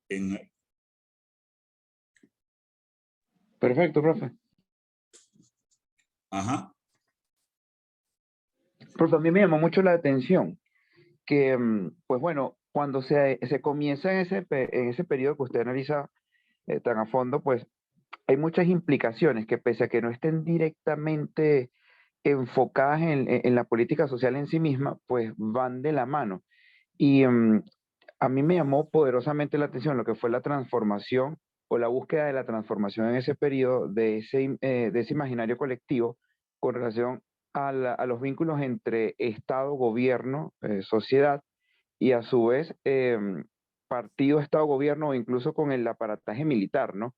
en... Perfecto, profe. Ajá. Profe, a mí me llamó mucho la atención que, pues bueno, cuando se comienza en ese periodo que usted analiza tan a fondo, pues hay muchas implicaciones que pese a que no estén directamente enfocadas en la política social en sí misma, pues van de la mano. Y a mí me llamó poderosamente la atención lo que fue la transformación o la búsqueda de la transformación en ese periodo de ese imaginario colectivo con relación a los vínculos entre Estado, gobierno, sociedad y a su vez partido, Estado, gobierno o incluso con el aparataje militar, ¿no?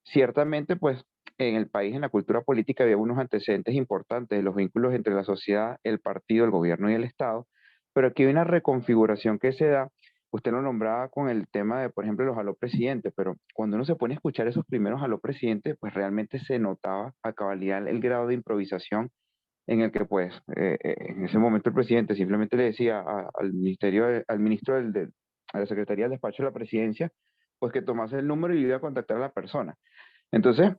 Ciertamente, pues en el país, en la cultura política, había unos antecedentes importantes de los vínculos entre la sociedad, el partido, el gobierno y el Estado, pero aquí hay una reconfiguración que se da. Usted lo nombraba con el tema de, por ejemplo, los aló presidentes, pero cuando uno se pone a escuchar esos primeros aló presidentes, pues realmente se notaba a cabalidad el grado de improvisación en el que, pues, en ese momento el presidente simplemente le decía al ministerio, al ministro a la Secretaría del Despacho de la Presidencia, pues que tomase el número y iba a contactar a la persona. Entonces,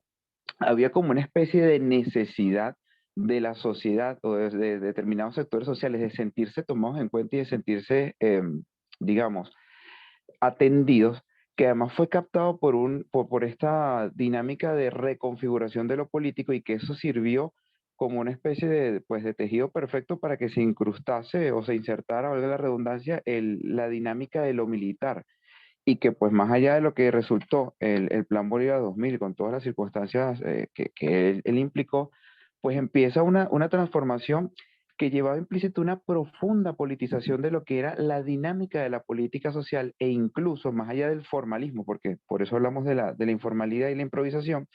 había como una especie de necesidad de la sociedad o de determinados sectores sociales de sentirse tomados en cuenta y de sentirse, digamos, atendidos, que además fue captado por esta dinámica de reconfiguración de lo político y que eso sirvió como una especie de, pues, de tejido perfecto para que se incrustase o se insertara, valga la redundancia, la dinámica de lo militar y que pues más allá de lo que resultó el Plan Bolívar 2000 con todas las circunstancias que él implicó, pues empieza una transformación que llevaba implícito una profunda politización de lo que era la dinámica de la política social e incluso más allá del formalismo, porque por eso hablamos de la informalidad y la improvisación,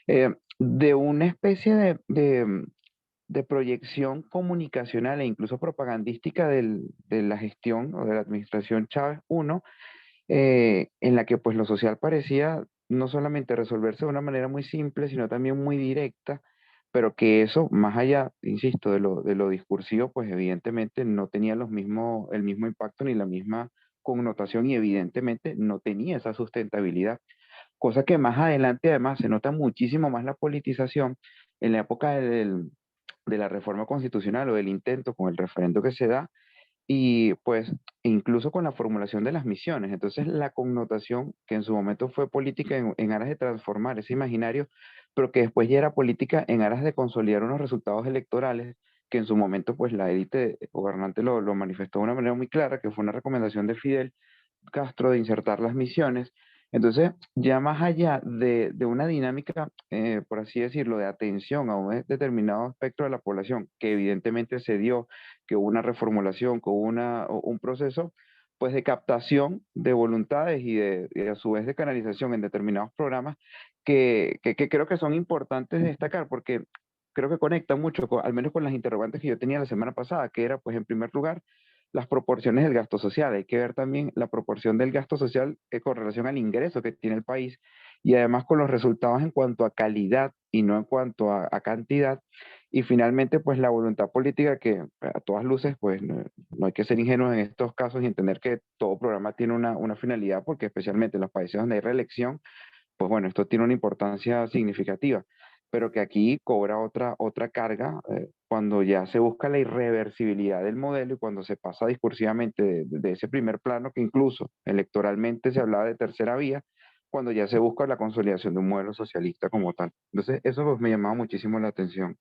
de una especie de proyección comunicacional e incluso propagandística de la gestión o de la administración Chávez I, en la que pues lo social parecía no solamente resolverse de una manera muy simple, sino también muy directa, pero que eso, más allá, insisto, de lo discursivo, pues evidentemente no tenía el mismo impacto ni la misma connotación y evidentemente no tenía esa sustentabilidad. Cosa que más adelante además se nota muchísimo más la politización en la época de la reforma constitucional o del intento con el referendo que se da y pues incluso con la formulación de las misiones. Entonces la connotación que en su momento fue política en aras de transformar ese imaginario, pero que después ya era política en aras de consolidar unos resultados electorales que en su momento pues la élite gobernante lo manifestó de una manera muy clara, que fue una recomendación de Fidel Castro de insertar las misiones. Entonces, ya más allá de una dinámica, por así decirlo, de atención a un determinado aspecto de la población, que evidentemente se dio, que hubo una reformulación, que hubo un proceso, pues de captación de voluntades y a su vez de canalización en determinados programas que creo que son importantes destacar, porque creo que conectan mucho, al menos con las interrogantes que yo tenía la semana pasada, que era, pues, en primer lugar, las proporciones del gasto social. Hay que ver también la proporción del gasto social con relación al ingreso que tiene el país y además con los resultados en cuanto a calidad y no en cuanto a cantidad. Y finalmente, pues la voluntad política que a todas luces, pues no hay que ser ingenuos en estos casos y entender que todo programa tiene una finalidad, porque especialmente en los países donde hay reelección, pues bueno, esto tiene una importancia significativa, pero que aquí cobra otra carga cuando ya se busca la irreversibilidad del modelo y cuando se pasa discursivamente de ese primer plano, que incluso electoralmente se hablaba de tercera vía, cuando ya se busca la consolidación de un modelo socialista como tal. Entonces, eso pues, me llamaba muchísimo la atención.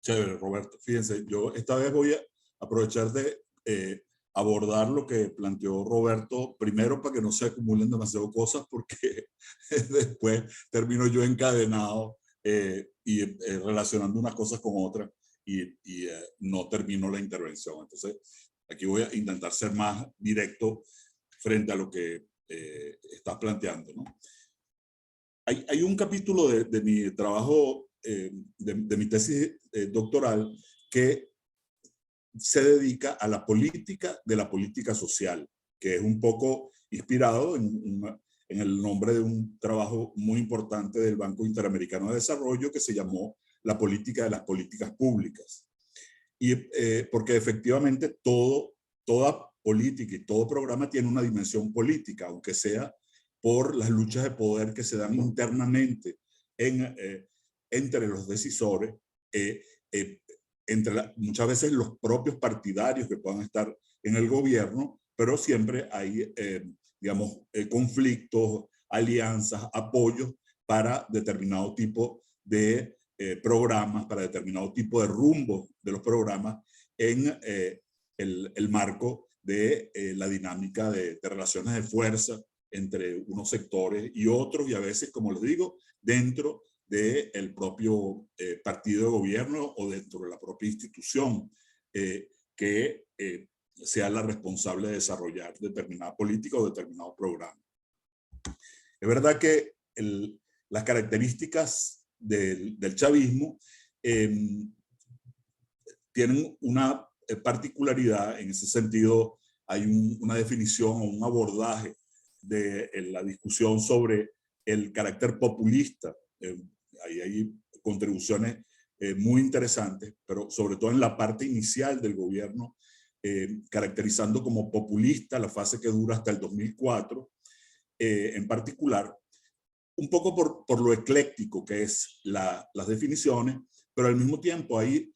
Chévere, Roberto. Fíjense, yo esta vez voy a aprovechar de abordar lo que planteó Roberto, primero para que no se acumulen demasiado cosas, porque después termino yo encadenado y relacionando unas cosas con otras y no termino la intervención. Entonces, aquí voy a intentar ser más directo frente a lo que estás planteando, ¿no? Hay un capítulo de mi trabajo, de mi tesis doctoral, que se dedica a la política de la política social, que es un poco inspirado en el nombre de un trabajo muy importante del Banco Interamericano de Desarrollo que se llamó La política de las políticas públicas. Y porque efectivamente toda política y todo programa tiene una dimensión política, aunque sea por las luchas de poder que se dan internamente entre los decisores, muchas veces los propios partidarios que puedan estar en el gobierno, pero siempre hay, digamos, conflictos, alianzas, apoyos para determinado tipo de programas, para determinado tipo de rumbo de los programas en el marco de la dinámica de relaciones de fuerza entre unos sectores y otros, y a veces, como les digo, dentro del propio partido de gobierno o dentro de la propia institución que sea la responsable de desarrollar determinada política o determinado programa. Es verdad que las características del chavismo tienen una particularidad. En ese sentido, hay una definición o un abordaje de la discusión sobre el carácter populista. Ahí hay contribuciones muy interesantes, pero sobre todo en la parte inicial del gobierno, caracterizando como populista la fase que dura hasta el 2004, en particular, un poco por lo ecléctico que es las definiciones, pero al mismo tiempo hay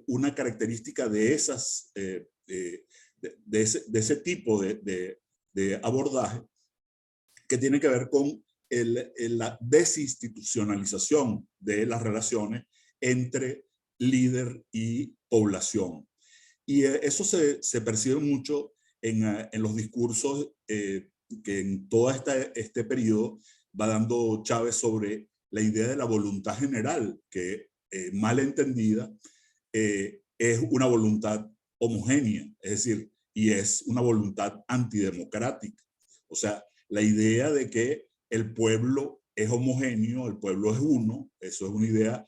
una característica de esas, de ese tipo de abordaje que tiene que ver con la desinstitucionalización de las relaciones entre líder y población. Y eso se percibe mucho en los discursos que en todo este periodo va dando Chávez sobre la idea de la voluntad general, que mal entendida es una voluntad homogénea, es decir, y es una voluntad antidemocrática. O sea, la idea de que el pueblo es homogéneo, el pueblo es uno, eso es una idea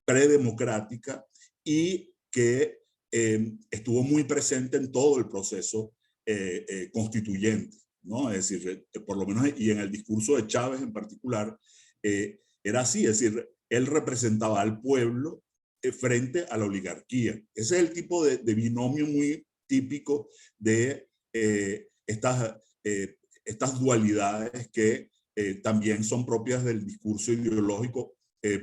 predemocrática y que estuvo muy presente en todo el proceso constituyente, ¿no? Es decir, por lo menos, y en el discurso de Chávez en particular, era así, es decir, él representaba al pueblo frente a la oligarquía. Ese es el tipo de binomio muy típico de estas dualidades que también son propias del discurso ideológico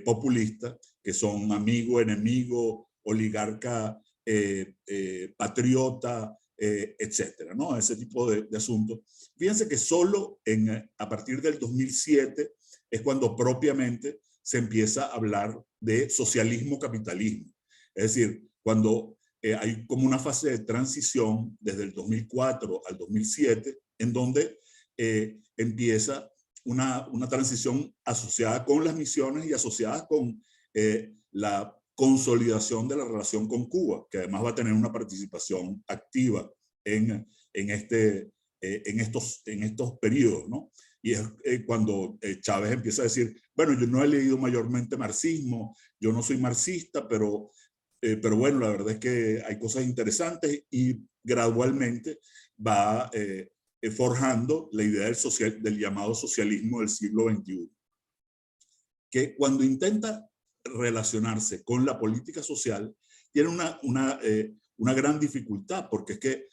populista, que son amigo, enemigo, oligarca, patriota, etcétera, ¿no? Ese tipo de asuntos. Fíjense que solo a partir del 2007 es cuando propiamente se empieza a hablar de socialismo-capitalismo. Es decir, cuando hay como una fase de transición desde el 2004 al 2007, en donde empieza una transición asociada con las misiones y asociada con la consolidación de la relación con Cuba, que además va a tener una participación activa en estos periodos, ¿no? Y es cuando Chávez empieza a decir, bueno, yo no he leído mayormente marxismo, yo no soy marxista, pero bueno, la verdad es que hay cosas interesantes, y gradualmente va forjando la idea del llamado socialismo del siglo XXI, que cuando intenta relacionarse con la política social tiene una gran dificultad, porque es que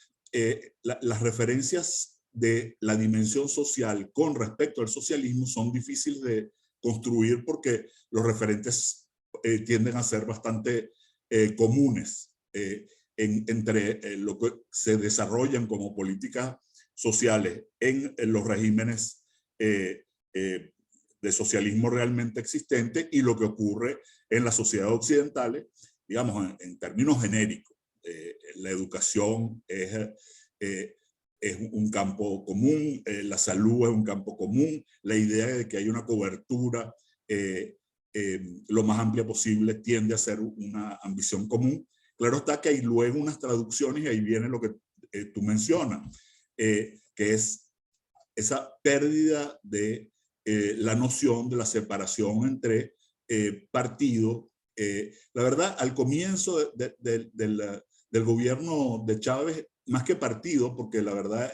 las referencias de la dimensión social con respecto al socialismo son difíciles de construir, porque los referentes tienden a ser bastante comunes entre lo que se desarrollan como políticas sociales en los regímenes de socialismo realmente existente y lo que ocurre en las sociedades occidentales, digamos, en términos genéricos. La educación es un campo común, la salud es un campo común, la idea de que hay una cobertura lo más amplia posible tiende a ser una ambición común. Claro está que hay luego unas traducciones, y ahí viene lo que tú mencionas, que es esa pérdida de la noción de la separación entre partidos. La verdad, al comienzo del gobierno de Chávez, más que partido, porque la verdad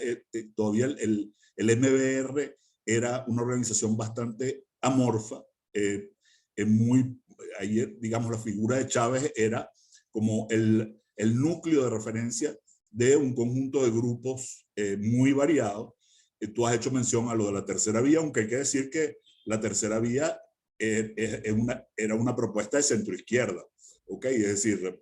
todavía el MBR era una organización bastante amorfa, ahí, digamos, la figura de Chávez era como el núcleo de referencia de un conjunto de grupos muy variados. Tú has hecho mención a lo de la tercera vía, aunque hay que decir que la tercera vía era una propuesta de centroizquierda, ¿ok? Es decir,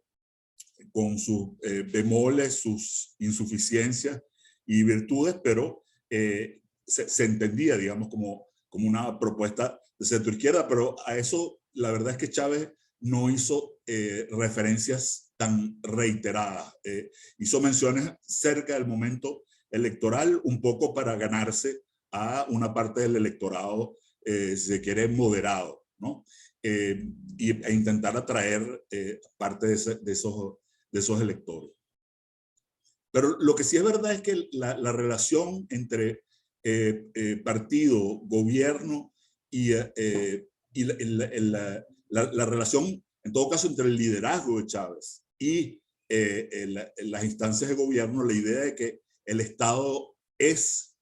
con sus bemoles, sus insuficiencias y virtudes, pero se entendía, digamos, como una propuesta de centroizquierda, pero a eso la verdad es que Chávez no hizo referencias tan reiteradas. Hizo menciones cerca del momento electoral, un poco para ganarse a una parte del electorado, si se quiere, moderado, ¿no? E intentar atraer parte de esos electores. Pero lo que sí es verdad es que la relación entre partido, gobierno y la relación, en todo caso, entre el liderazgo de Chávez y las instancias de gobierno, la idea de que el Estado es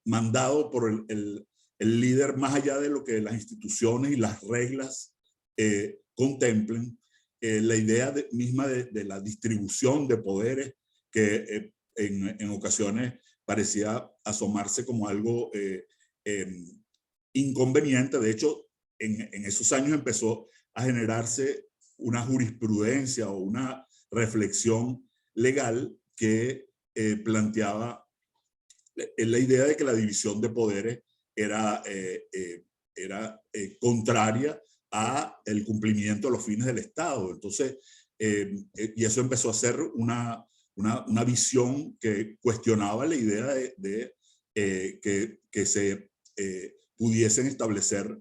mandado por el líder más allá de lo que las instituciones y las reglas contemplen, la idea misma de la distribución de poderes que en ocasiones parecía asomarse como algo inconveniente. De hecho, en esos años empezó a generarse una jurisprudencia o una reflexión legal que planteaba la idea de que la división de poderes era contraria a el cumplimiento de los fines del Estado. Entonces, y eso empezó a ser una visión que cuestionaba la idea de que se pudiesen establecer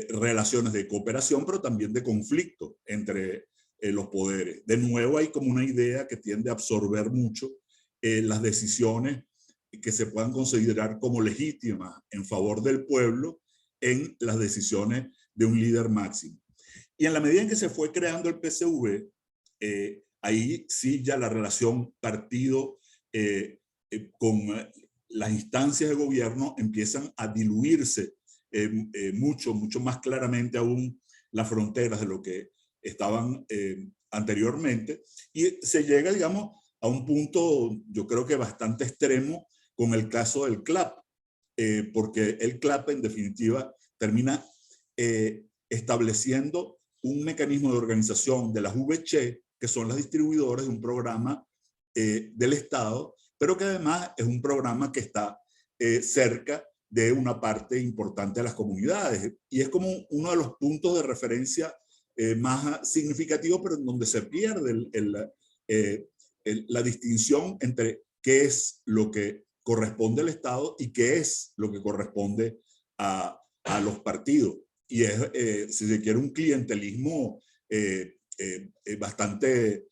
relaciones de cooperación, pero también de conflicto entre los poderes. De nuevo, hay como una idea que tiende a absorber mucho las decisiones que se puedan considerar como legítimas en favor del pueblo en las decisiones de un líder máximo. Y en la medida en que se fue creando el PCV, ahí sí ya la relación partido con las instancias de gobierno empiezan a diluirse mucho más claramente aún las fronteras de lo que estaban anteriormente, y se llega, digamos, a un punto, yo creo que bastante extremo, con el caso del CLAP, porque el CLAP en definitiva termina estableciendo un mecanismo de organización de las VC, que son las distribuidoras de un programa del Estado, pero que además es un programa que está cerca de una parte importante de las comunidades. Y es como uno de los puntos de referencia más significativos, pero en donde se pierde la distinción entre qué es lo que corresponde al Estado y qué es lo que corresponde a los partidos. Y es, si se quiere, un clientelismo bastante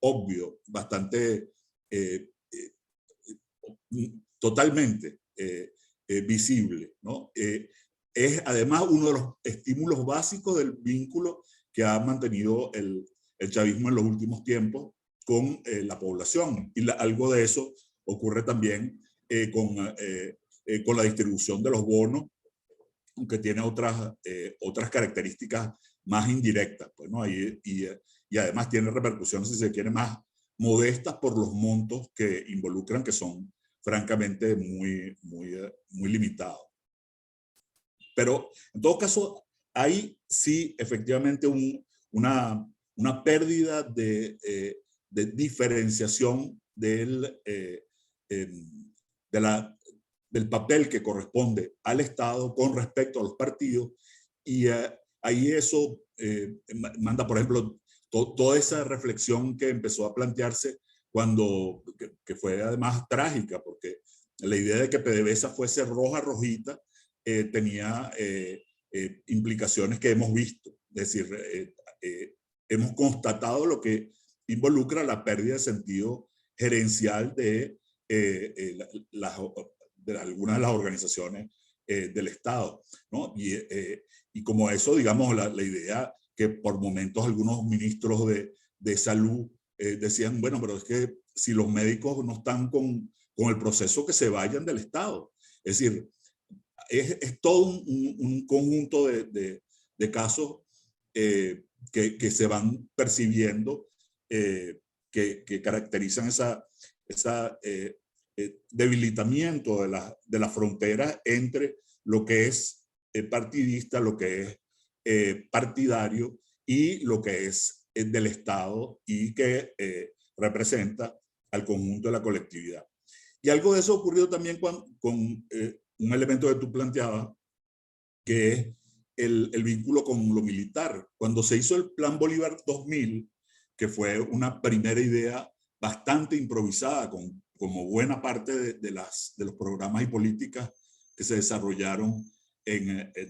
obvio, bastante totalmente visible, ¿no? Es además uno de los estímulos básicos del vínculo que ha mantenido el chavismo en los últimos tiempos con la población. Y algo de eso ocurre también con la distribución de los bonos, aunque tiene otras características más indirectas, pues, ¿no? Y además tiene repercusiones, si se quiere, más modestas por los montos que involucran, que son francamente muy limitados. Pero en todo caso, hay sí efectivamente una pérdida de diferenciación del papel que corresponde al Estado con respecto a los partidos, y ahí eso manda, por ejemplo, toda esa reflexión que empezó a plantearse cuando, que fue además trágica, porque la idea de que PDVSA fuese rojita tenía implicaciones que hemos visto. Es decir, hemos constatado lo que involucra la pérdida de sentido gerencial de algunas de las organizaciones del Estado, ¿no? Y como eso, digamos, la idea que por momentos algunos ministros de salud decían, bueno, pero es que si los médicos no están con el proceso, que se vayan del Estado. Es decir, es todo un conjunto de casos que se van percibiendo que caracterizan debilitamiento de la frontera entre lo que es partidista, lo que es partidario y lo que es del Estado y que representa al conjunto de la colectividad. Y algo de eso ocurrió también con un elemento que tú planteabas, que es el vínculo con lo militar. Cuando se hizo el Plan Bolívar 2000, que fue una primera idea bastante improvisada, como buena parte de los programas y políticas que se desarrollaron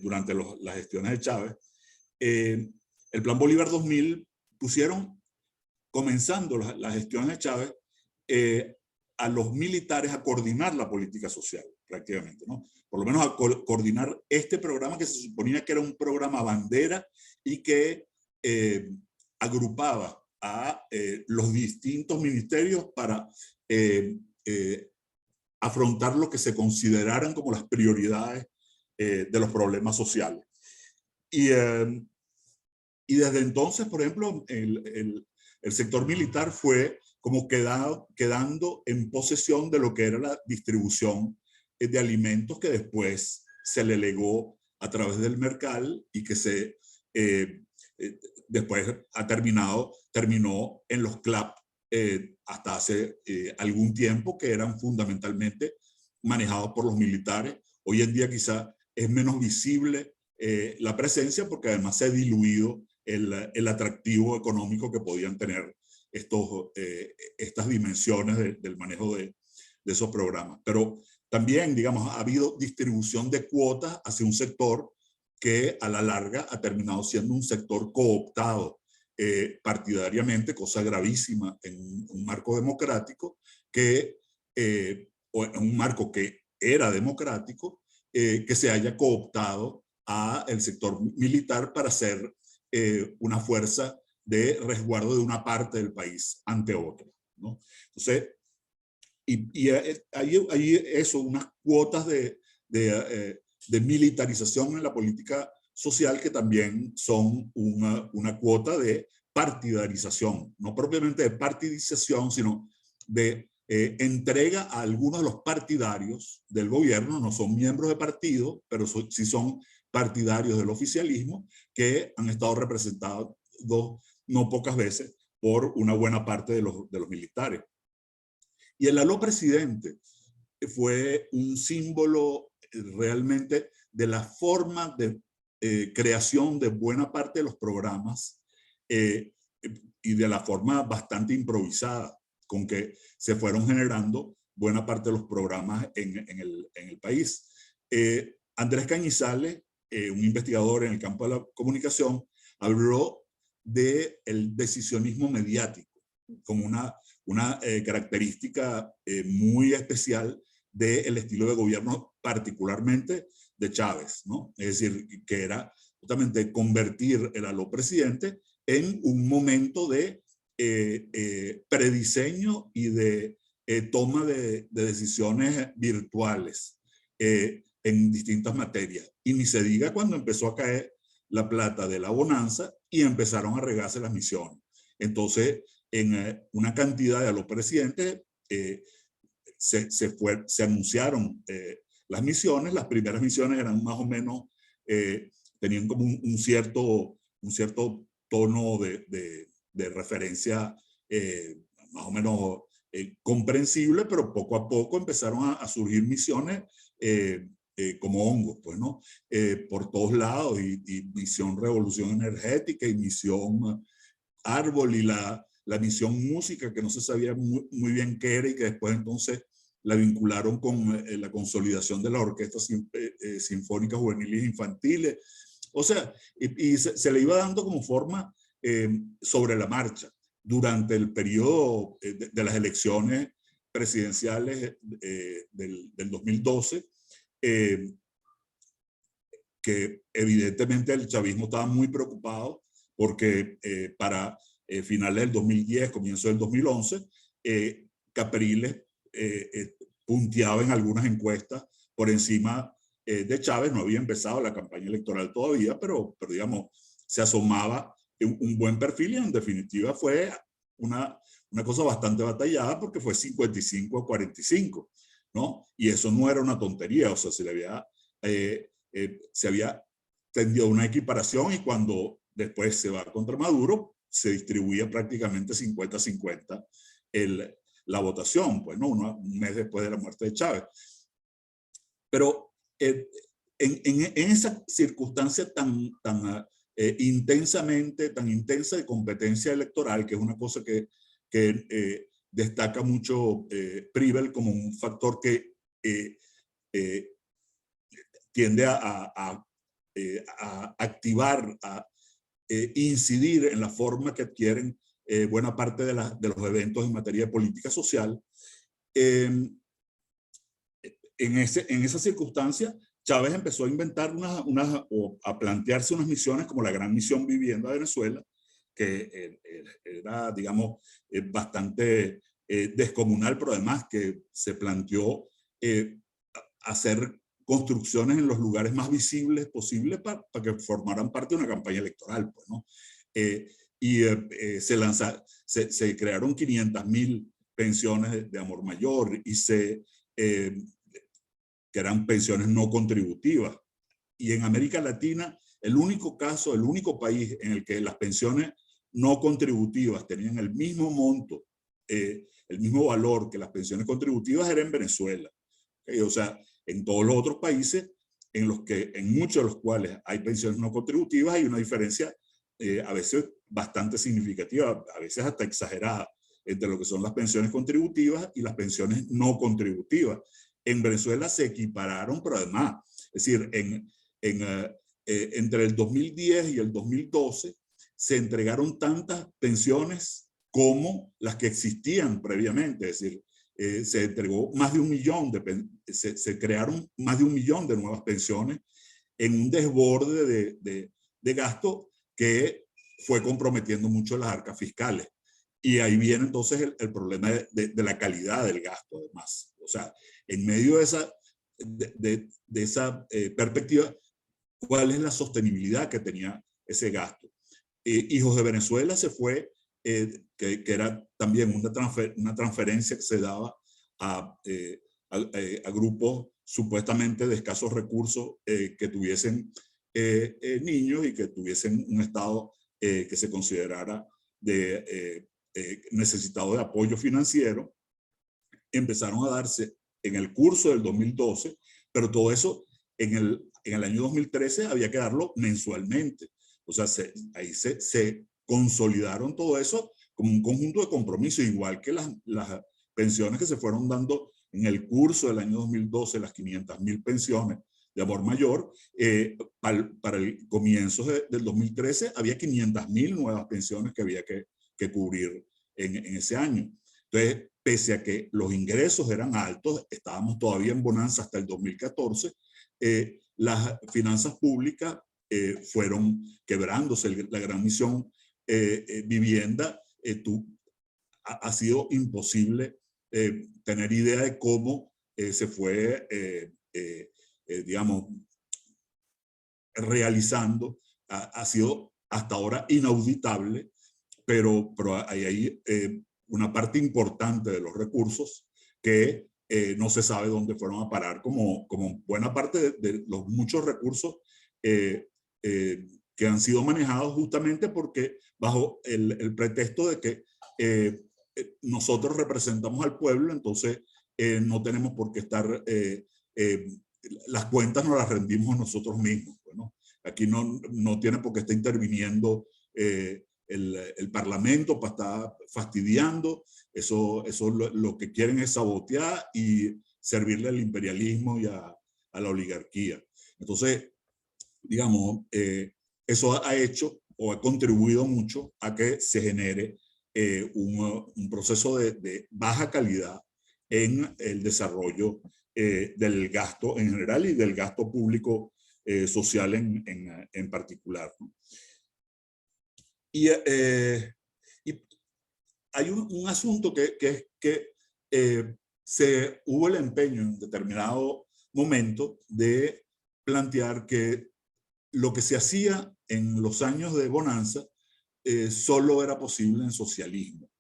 durante las gestiones de Chávez, el Plan Bolívar 2000 pusieron, comenzando las gestiones de Chávez, a los militares a coordinar la política social, prácticamente, ¿no? Por lo menos a coordinar este programa que se suponía que era un programa bandera y que agrupaba a los distintos ministerios para afrontar lo que se consideraran como las prioridades de los problemas sociales. Y desde entonces, por ejemplo, el sector militar fue como quedando en posesión de lo que era la distribución de alimentos que después se le legó a través del Mercal y que después terminó en los CLAP hasta hace algún tiempo, que eran fundamentalmente manejados por los militares. Hoy en día quizá es menos visible la presencia porque además se ha diluido el atractivo económico que podían tener estas dimensiones del manejo de esos programas. Pero también, digamos, ha habido distribución de cuotas hacia un sector que a la larga ha terminado siendo un sector cooptado partidariamente, cosa gravísima en un marco democrático, o en un marco que era democrático, que se haya cooptado al sector militar para ser una fuerza de resguardo de una parte del país ante otra, ¿no? Entonces, hay eso, unas cuotas de militarización en la política social que también son una cuota de partidarización, no propiamente de partidización, sino de entrega a algunos de los partidarios del gobierno, no son miembros de partido, pero sí son partidarios del oficialismo, que han estado representados no pocas veces por una buena parte de los militares. Y el aló presidente fue un símbolo realmente de la forma de creación de buena parte de los programas y de la forma bastante improvisada con que se fueron generando buena parte de los programas en el país. Andrés Cañizales, un investigador en el campo de la comunicación, habló del decisionismo mediático como una característica muy especial del estilo de gobierno, particularmente de Chávez, ¿no? Es decir, que era justamente convertir el aló presidente en un momento de prediseño y de toma de decisiones virtuales en distintas materias. Y ni se diga cuando empezó a caer la plata de la bonanza y empezaron a regarse las misiones. Entonces, en una cantidad de aló presidentes se anunciaron las misiones. Las primeras misiones eran más o menos, tenían como un cierto tono de referencia más o menos comprensible, pero poco a poco empezaron a surgir misiones como hongos, pues, ¿no? Por todos lados, y misión Revolución Energética, y misión Árbol, y la misión Música, que no se sabía muy bien qué era, y que después entonces la vincularon con la consolidación de las orquestas sinfónicas juveniles e infantiles. O sea, y se le iba dando como forma sobre la marcha durante el periodo de las elecciones presidenciales del 2012, que evidentemente el chavismo estaba muy preocupado porque para finales del 2010, comienzo del 2011, Capriles punteaba en algunas encuestas por encima de Chávez. No había empezado la campaña electoral todavía, pero digamos, se asomaba un buen perfil, y en definitiva fue una cosa bastante batallada porque fue 55-45, ¿no? Y eso no era una tontería, o sea, se había tendido una equiparación y cuando después se va contra Maduro, se distribuía prácticamente 50-50 la votación, pues, ¿no? Un mes después de la muerte de Chávez. Pero en esa circunstancia tan intensa de competencia electoral, que es una cosa que destaca mucho Priebel como un factor que tiende a activar, a incidir en la forma que adquieren buena parte de los eventos en materia de política social. En esa circunstancia, Chávez empezó a inventar o a plantearse unas misiones como la Gran Misión Vivienda de Venezuela, que era, digamos, bastante descomunal, pero además que se planteó hacer construcciones en los lugares más visibles posibles para que formaran parte de una campaña electoral, pues, ¿no? Se crearon 500.000 pensiones de amor mayor y que eran pensiones no contributivas. Y en América Latina, el único país en el que las pensiones no contributivas tenían el mismo monto, el mismo valor que las pensiones contributivas era en Venezuela. O sea, en todos los otros países, en muchos de los cuales hay pensiones no contributivas, hay una diferencia a veces bastante significativa, a veces hasta exagerada, entre lo que son las pensiones contributivas y las pensiones no contributivas. En Venezuela se equipararon, pero además, es decir, entre el 2010 y el 2012 se entregaron tantas pensiones como las que existían previamente, es decir, se entregó más de 1 millón, se crearon más de 1 millón de nuevas pensiones en un desborde de gasto que fue comprometiendo mucho las arcas fiscales. Y ahí viene entonces el problema de la calidad del gasto, además. O sea, en medio de esa perspectiva, ¿cuál es la sostenibilidad que tenía ese gasto? Hijos de Venezuela se fue, que era también una transferencia que se daba a grupos supuestamente de escasos recursos que tuviesen niños y que tuviesen un estado que se considerara necesitado de apoyo financiero. Empezaron a darse en el curso del 2012, pero todo eso en el año 2013 había que darlo mensualmente. O sea, ahí se consolidaron todo eso como un conjunto de compromisos, igual que las pensiones que se fueron dando en el curso del año 2012, las 500.000 pensiones de amor mayor. Para el comienzo del 2013 había 500.000 nuevas pensiones que había que cubrir en ese año. Entonces, pese a que los ingresos eran altos, estábamos todavía en bonanza hasta el 2014, las finanzas públicas fueron quebrándose. La Gran Misión Vivienda ha sido imposible tener idea de cómo se fue, digamos, realizando. Ha sido hasta ahora inauditable, pero hay una parte importante de los recursos que no se sabe dónde fueron a parar, como buena parte de los muchos recursos que han sido manejados justamente porque bajo el pretexto de que nosotros representamos al pueblo, entonces no tenemos por qué estar, las cuentas nos las rendimos nosotros mismos. Bueno, aquí no tiene por qué estar interviniendo el Parlamento para estar fastidiando. Eso lo que quieren es sabotear y servirle al imperialismo y a la oligarquía. Entonces, digamos, eso ha hecho o ha contribuido mucho a que se genere un proceso de baja calidad en el desarrollo del gasto en general y del gasto público social en particular, ¿no? Y hay un asunto que hubo el empeño en determinado momento de plantear que lo que se hacía en los años de bonanza solo era posible en socialismo.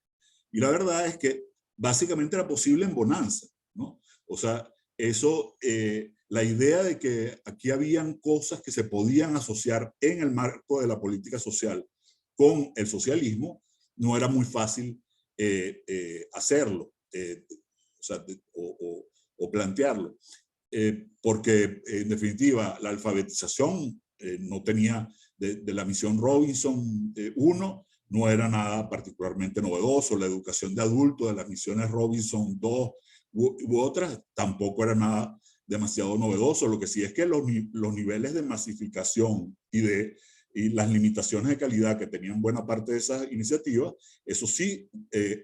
Y la verdad es que básicamente era posible en bonanza, ¿no? O sea, eso, la idea de que aquí habían cosas que se podían asociar en el marco de la política social con el socialismo, no era muy fácil hacerlo, o, sea, o plantearlo. Porque en definitiva la alfabetización no tenía de la misión Robinson 1, no era nada particularmente novedoso. La educación de adultos de las misiones Robinson 2 u otras tampoco era nada demasiado novedoso. Lo que sí es que los niveles de masificación y las limitaciones de calidad que tenían buena parte de esas iniciativas, eso sí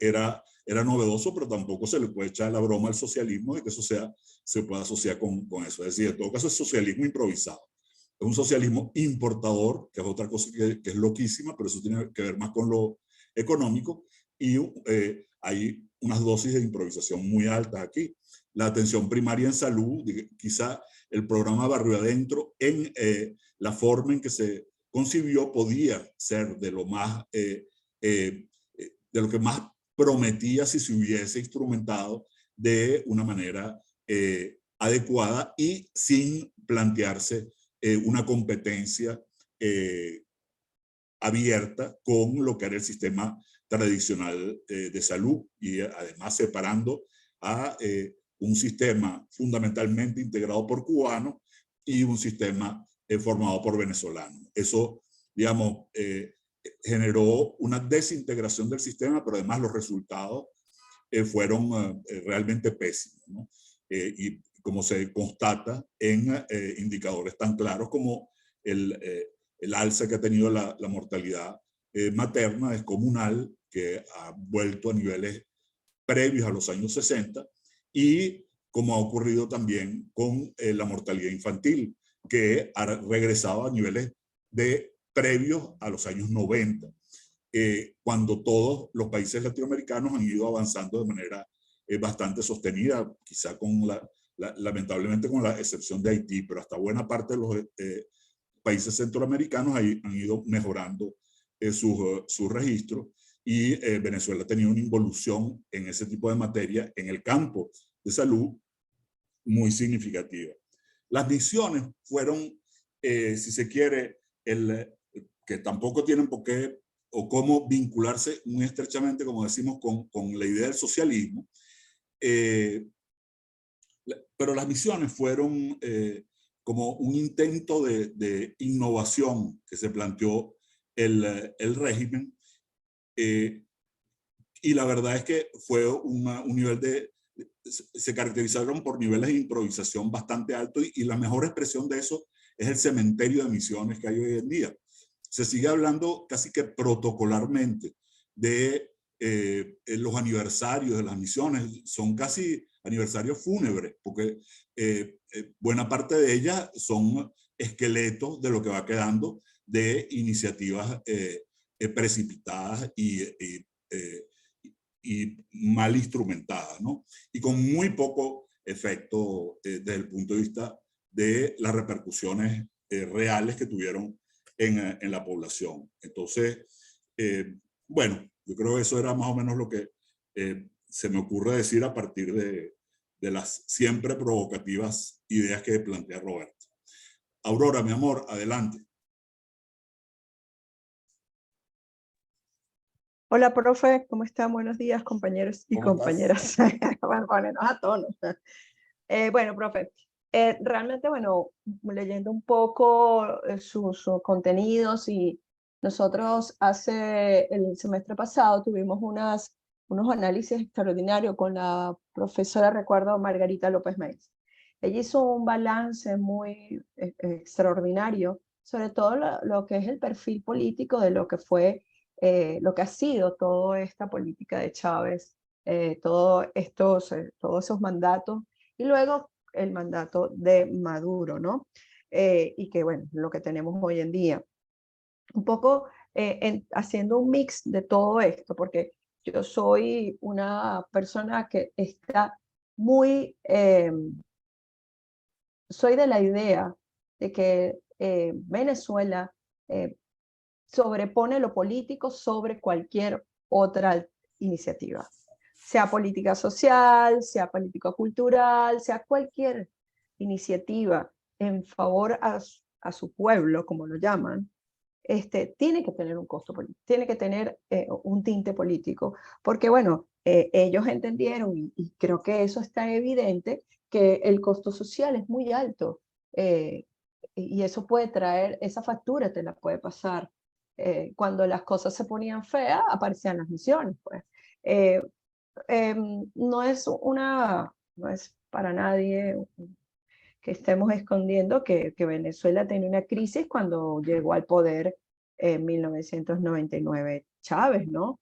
era novedoso, pero tampoco se le puede echar la broma al socialismo de que eso se puede asociar con eso. Es decir, en todo caso es socialismo improvisado. Es un socialismo importador, que es otra cosa que es loquísima, pero eso tiene que ver más con lo económico, y hay unas dosis de improvisación muy altas aquí. La atención primaria en salud, quizá el programa Barrio Adentro, en la forma en que se concibió, podía ser de lo más, de lo que más prometía si se hubiese instrumentado de una manera adecuada y sin plantearse una competencia abierta con lo que era el sistema tradicional de salud, y además separando a un sistema fundamentalmente integrado por cubanos y un sistema formado por venezolanos. Eso, digamos, generó una desintegración del sistema, pero además los resultados fueron realmente pésimos, ¿no? Y como se constata en indicadores tan claros como el alza que ha tenido la mortalidad materna descomunal, que ha vuelto a niveles previos a los años 60, y como ha ocurrido también con la mortalidad infantil, que ha regresado a niveles previos a los años 90, cuando todos los países latinoamericanos han ido avanzando de manera bastante sostenida, quizá lamentablemente con la excepción de Haití, pero hasta buena parte de los países centroamericanos han ido mejorando sus registros, y Venezuela ha tenido una involución en ese tipo de materia en el campo de salud muy significativa. Las misiones fueron, si se quiere, que tampoco tienen por qué o cómo vincularse muy estrechamente, como decimos, con la idea del socialismo, pero las misiones fueron como un intento de innovación que se planteó el régimen, y la verdad es que fue un nivel se caracterizaron por niveles de improvisación bastante altos, y la mejor expresión de eso es el cementerio de misiones que hay hoy en día. Se sigue hablando casi que protocolarmente de los aniversarios de las misiones, son casi aniversarios fúnebres, porque buena parte de ellas son esqueletos de lo que va quedando de iniciativas precipitadas y mal instrumentadas, ¿no? Y con muy poco efecto desde el punto de vista de las repercusiones reales que tuvieron en la población. Entonces, bueno, yo creo que eso era más o menos lo que se me ocurre decir a partir de las siempre provocativas ideas que plantea Roberto. Aurora, mi amor, adelante. Hola, profe, ¿cómo están? Buenos días, compañeros y compañeras. Van a ponernos a tono. Bueno, profe, realmente, bueno, leyendo un poco sus contenidos, y nosotros el semestre pasado tuvimos unos análisis extraordinarios con la profesora, recuerdo, Margarita López Meis. Ella hizo un balance muy extraordinario sobre todo lo que es el perfil político de lo que fue, lo que ha sido toda esta política de Chávez, todos esos mandatos, y luego el mandato de Maduro, ¿no? Y que, bueno, lo que tenemos hoy en día. Un poco haciendo un mix de todo esto, porque yo soy una persona que está muy, soy de la idea de que Venezuela sobrepone lo político sobre cualquier otra iniciativa, sea política social, sea político-cultural, sea cualquier iniciativa en favor a su pueblo, como lo llaman, tiene que tener un costo político, tiene que tener un tinte político, porque bueno, ellos entendieron, y creo que eso está evidente, que el costo social es muy alto, y eso puede traer, esa factura te la puede pasar. Cuando las cosas se ponían feas, aparecían las misiones, pues. Eh, no es para nadie que estemos escondiendo que Venezuela tenía una crisis cuando llegó al poder en 1999 Chávez, ¿no?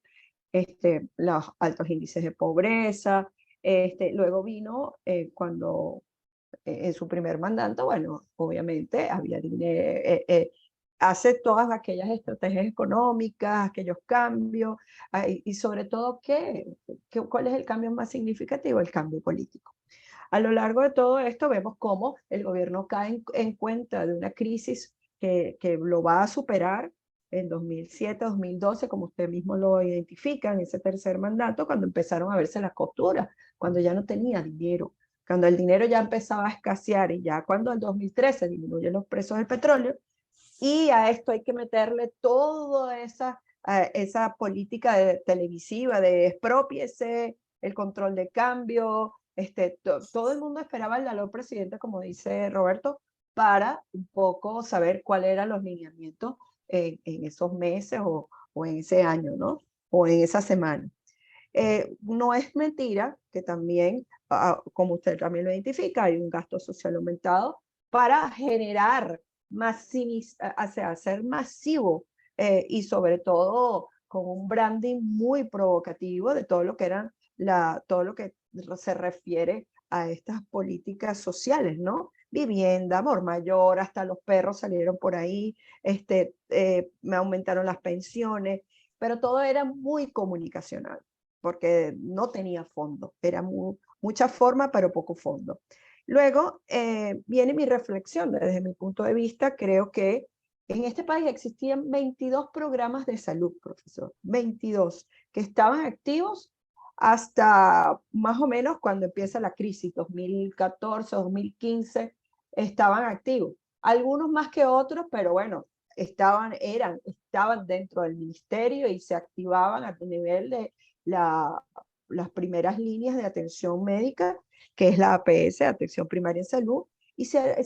Los altos índices de pobreza, luego vino cuando en su primer mandato, bueno, obviamente había dinero, hace todas aquellas estrategias económicas, aquellos cambios, y sobre todo, ¿cuál es el cambio más significativo? El cambio político. A lo largo de todo esto vemos cómo el gobierno cae en cuenta de una crisis que lo va a superar en 2007, 2012, como usted mismo lo identifica en ese tercer mandato, cuando empezaron a verse las costuras, cuando ya no tenía dinero, cuando el dinero ya empezaba a escasear y ya cuando en 2013 disminuyen los precios del petróleo, y a esto hay que meterle toda esa política televisiva de expropiese, el control de cambio, todo el mundo esperaba el valor presidente, como dice Roberto, para un poco saber cuáles eran los lineamientos en esos meses o en ese año, ¿no? O en esa semana. No es mentira que también, como usted también lo identifica, hay un gasto social aumentado para generar hacer masivo y sobre todo con un branding muy provocativo de todo lo que eran todo lo que se refiere a estas políticas sociales, ¿no? Vivienda, amor mayor, hasta los perros salieron por ahí, me aumentaron las pensiones, pero todo era muy comunicacional, porque no tenía fondo, era mucha forma, pero poco fondo. Luego viene mi reflexión. Desde mi punto de vista, creo que en este país existían 22 programas de salud, profesor, 22, que estaban activos hasta más o menos cuando empieza la crisis, 2014, 2015, estaban activos. Algunos más que otros, pero bueno, estaban dentro del ministerio y se activaban a nivel de las primeras líneas de atención médica, que es la APS, Atención Primaria en Salud, y se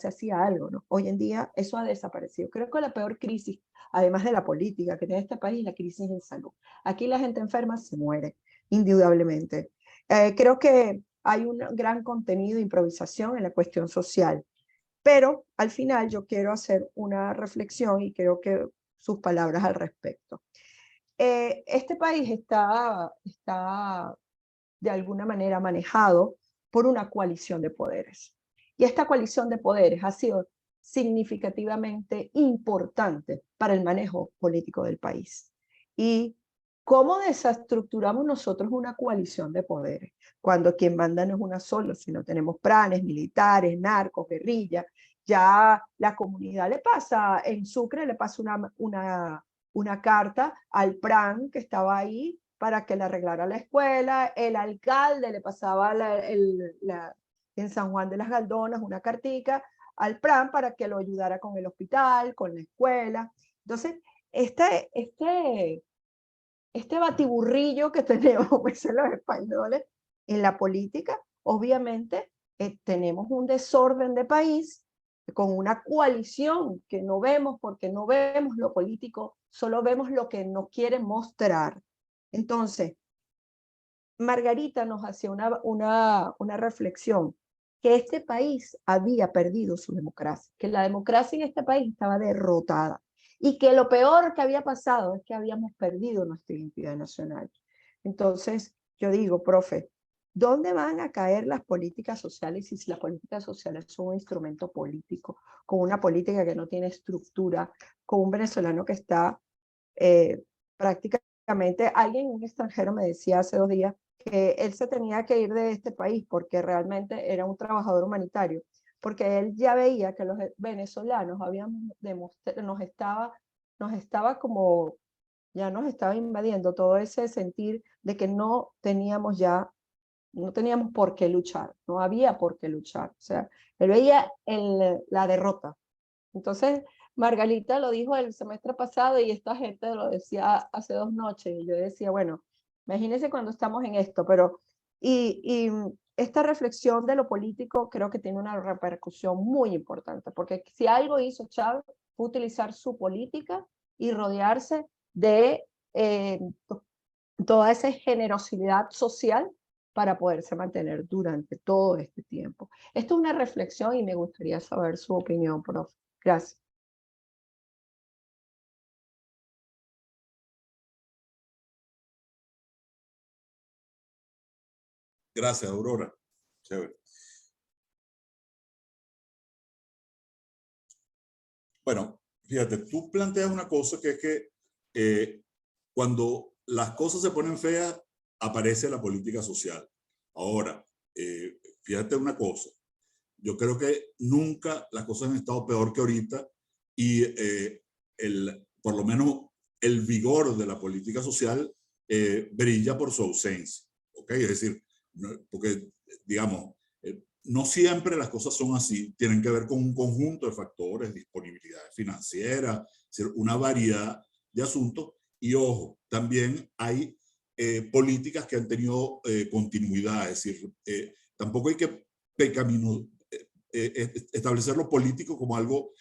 hacía algo, ¿no? Hoy en día eso ha desaparecido. Creo que la peor crisis, además de la política que tiene este país, es la crisis en salud. Aquí la gente enferma se muere, indudablemente. Creo que hay un gran contenido de improvisación en la cuestión social, pero al final yo quiero hacer una reflexión y creo que sus palabras al respecto. Este país está de alguna manera manejado por una coalición de poderes. Y esta coalición de poderes ha sido significativamente importante para el manejo político del país. ¿Y cómo desestructuramos nosotros una coalición de poderes? Cuando quien manda no es una sola, sino tenemos planes, militares, narcos, guerrillas. Ya la comunidad le pasa, en Sucre le pasa una carta al PRAN que estaba ahí para que le arreglara la escuela, el alcalde le pasaba en San Juan de las Galdonas una cartica al PRAN para que lo ayudara con el hospital, con la escuela. Entonces, este batiburrillo que tenemos pues, los españoles en la política, obviamente tenemos un desorden de país con una coalición que no vemos porque no vemos lo político, solo vemos lo que nos quieren mostrar. Entonces, Margarita nos hacía una reflexión, que este país había perdido su democracia, que la democracia en este país estaba derrotada y que lo peor que había pasado es que habíamos perdido nuestra identidad nacional. Entonces, yo digo, profe, ¿dónde van a caer las políticas sociales si las políticas sociales son un instrumento político, con una política que no tiene estructura, con un venezolano que está prácticamente, un extranjero me decía hace 2 días que él se tenía que ir de este país porque realmente era un trabajador humanitario, porque él ya veía que los venezolanos nos estaba como ya nos estaba invadiendo todo ese sentir de que no teníamos por qué luchar, no había por qué luchar. O sea, él veía la derrota. Entonces, Margarita lo dijo el semestre pasado y esta gente lo decía hace 2 noches. Y yo decía, bueno, imagínense cuando estamos en esto, pero y esta reflexión de lo político creo que tiene una repercusión muy importante, porque si algo hizo Chávez fue utilizar su política y rodearse de toda esa generosidad social para poderse mantener durante todo este tiempo. Esto es una reflexión y me gustaría saber su opinión, profe. Gracias. Gracias, Aurora. Chévere. Bueno, fíjate, tú planteas una cosa que es que cuando las cosas se ponen feas, aparece la política social. Ahora, fíjate una cosa, yo creo que nunca las cosas han estado peor que ahorita y por lo menos el vigor de la política social brilla por su ausencia. ¿Ok? Es decir, porque, digamos, no siempre las cosas son así, tienen que ver con un conjunto de factores, disponibilidad financiera, es decir, una variedad de asuntos. Y ojo, también hay políticas que han tenido continuidad, es decir, tampoco hay que establecer lo político como algo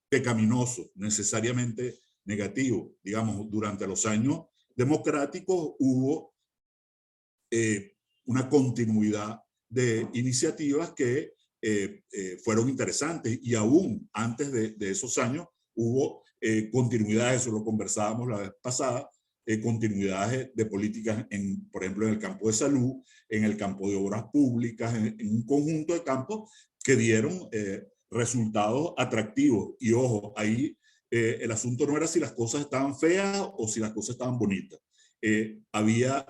pecaminoso, necesariamente negativo. Digamos, durante los años democráticos hubo una continuidad de iniciativas que fueron interesantes y aún antes de esos años hubo continuidad, eso lo conversábamos la vez pasada, continuidades de políticas, por ejemplo, en el campo de salud, en el campo de obras públicas, en un conjunto de campos que dieron resultados atractivos. Y ojo, ahí el asunto no era si las cosas estaban feas o si las cosas estaban bonitas. Había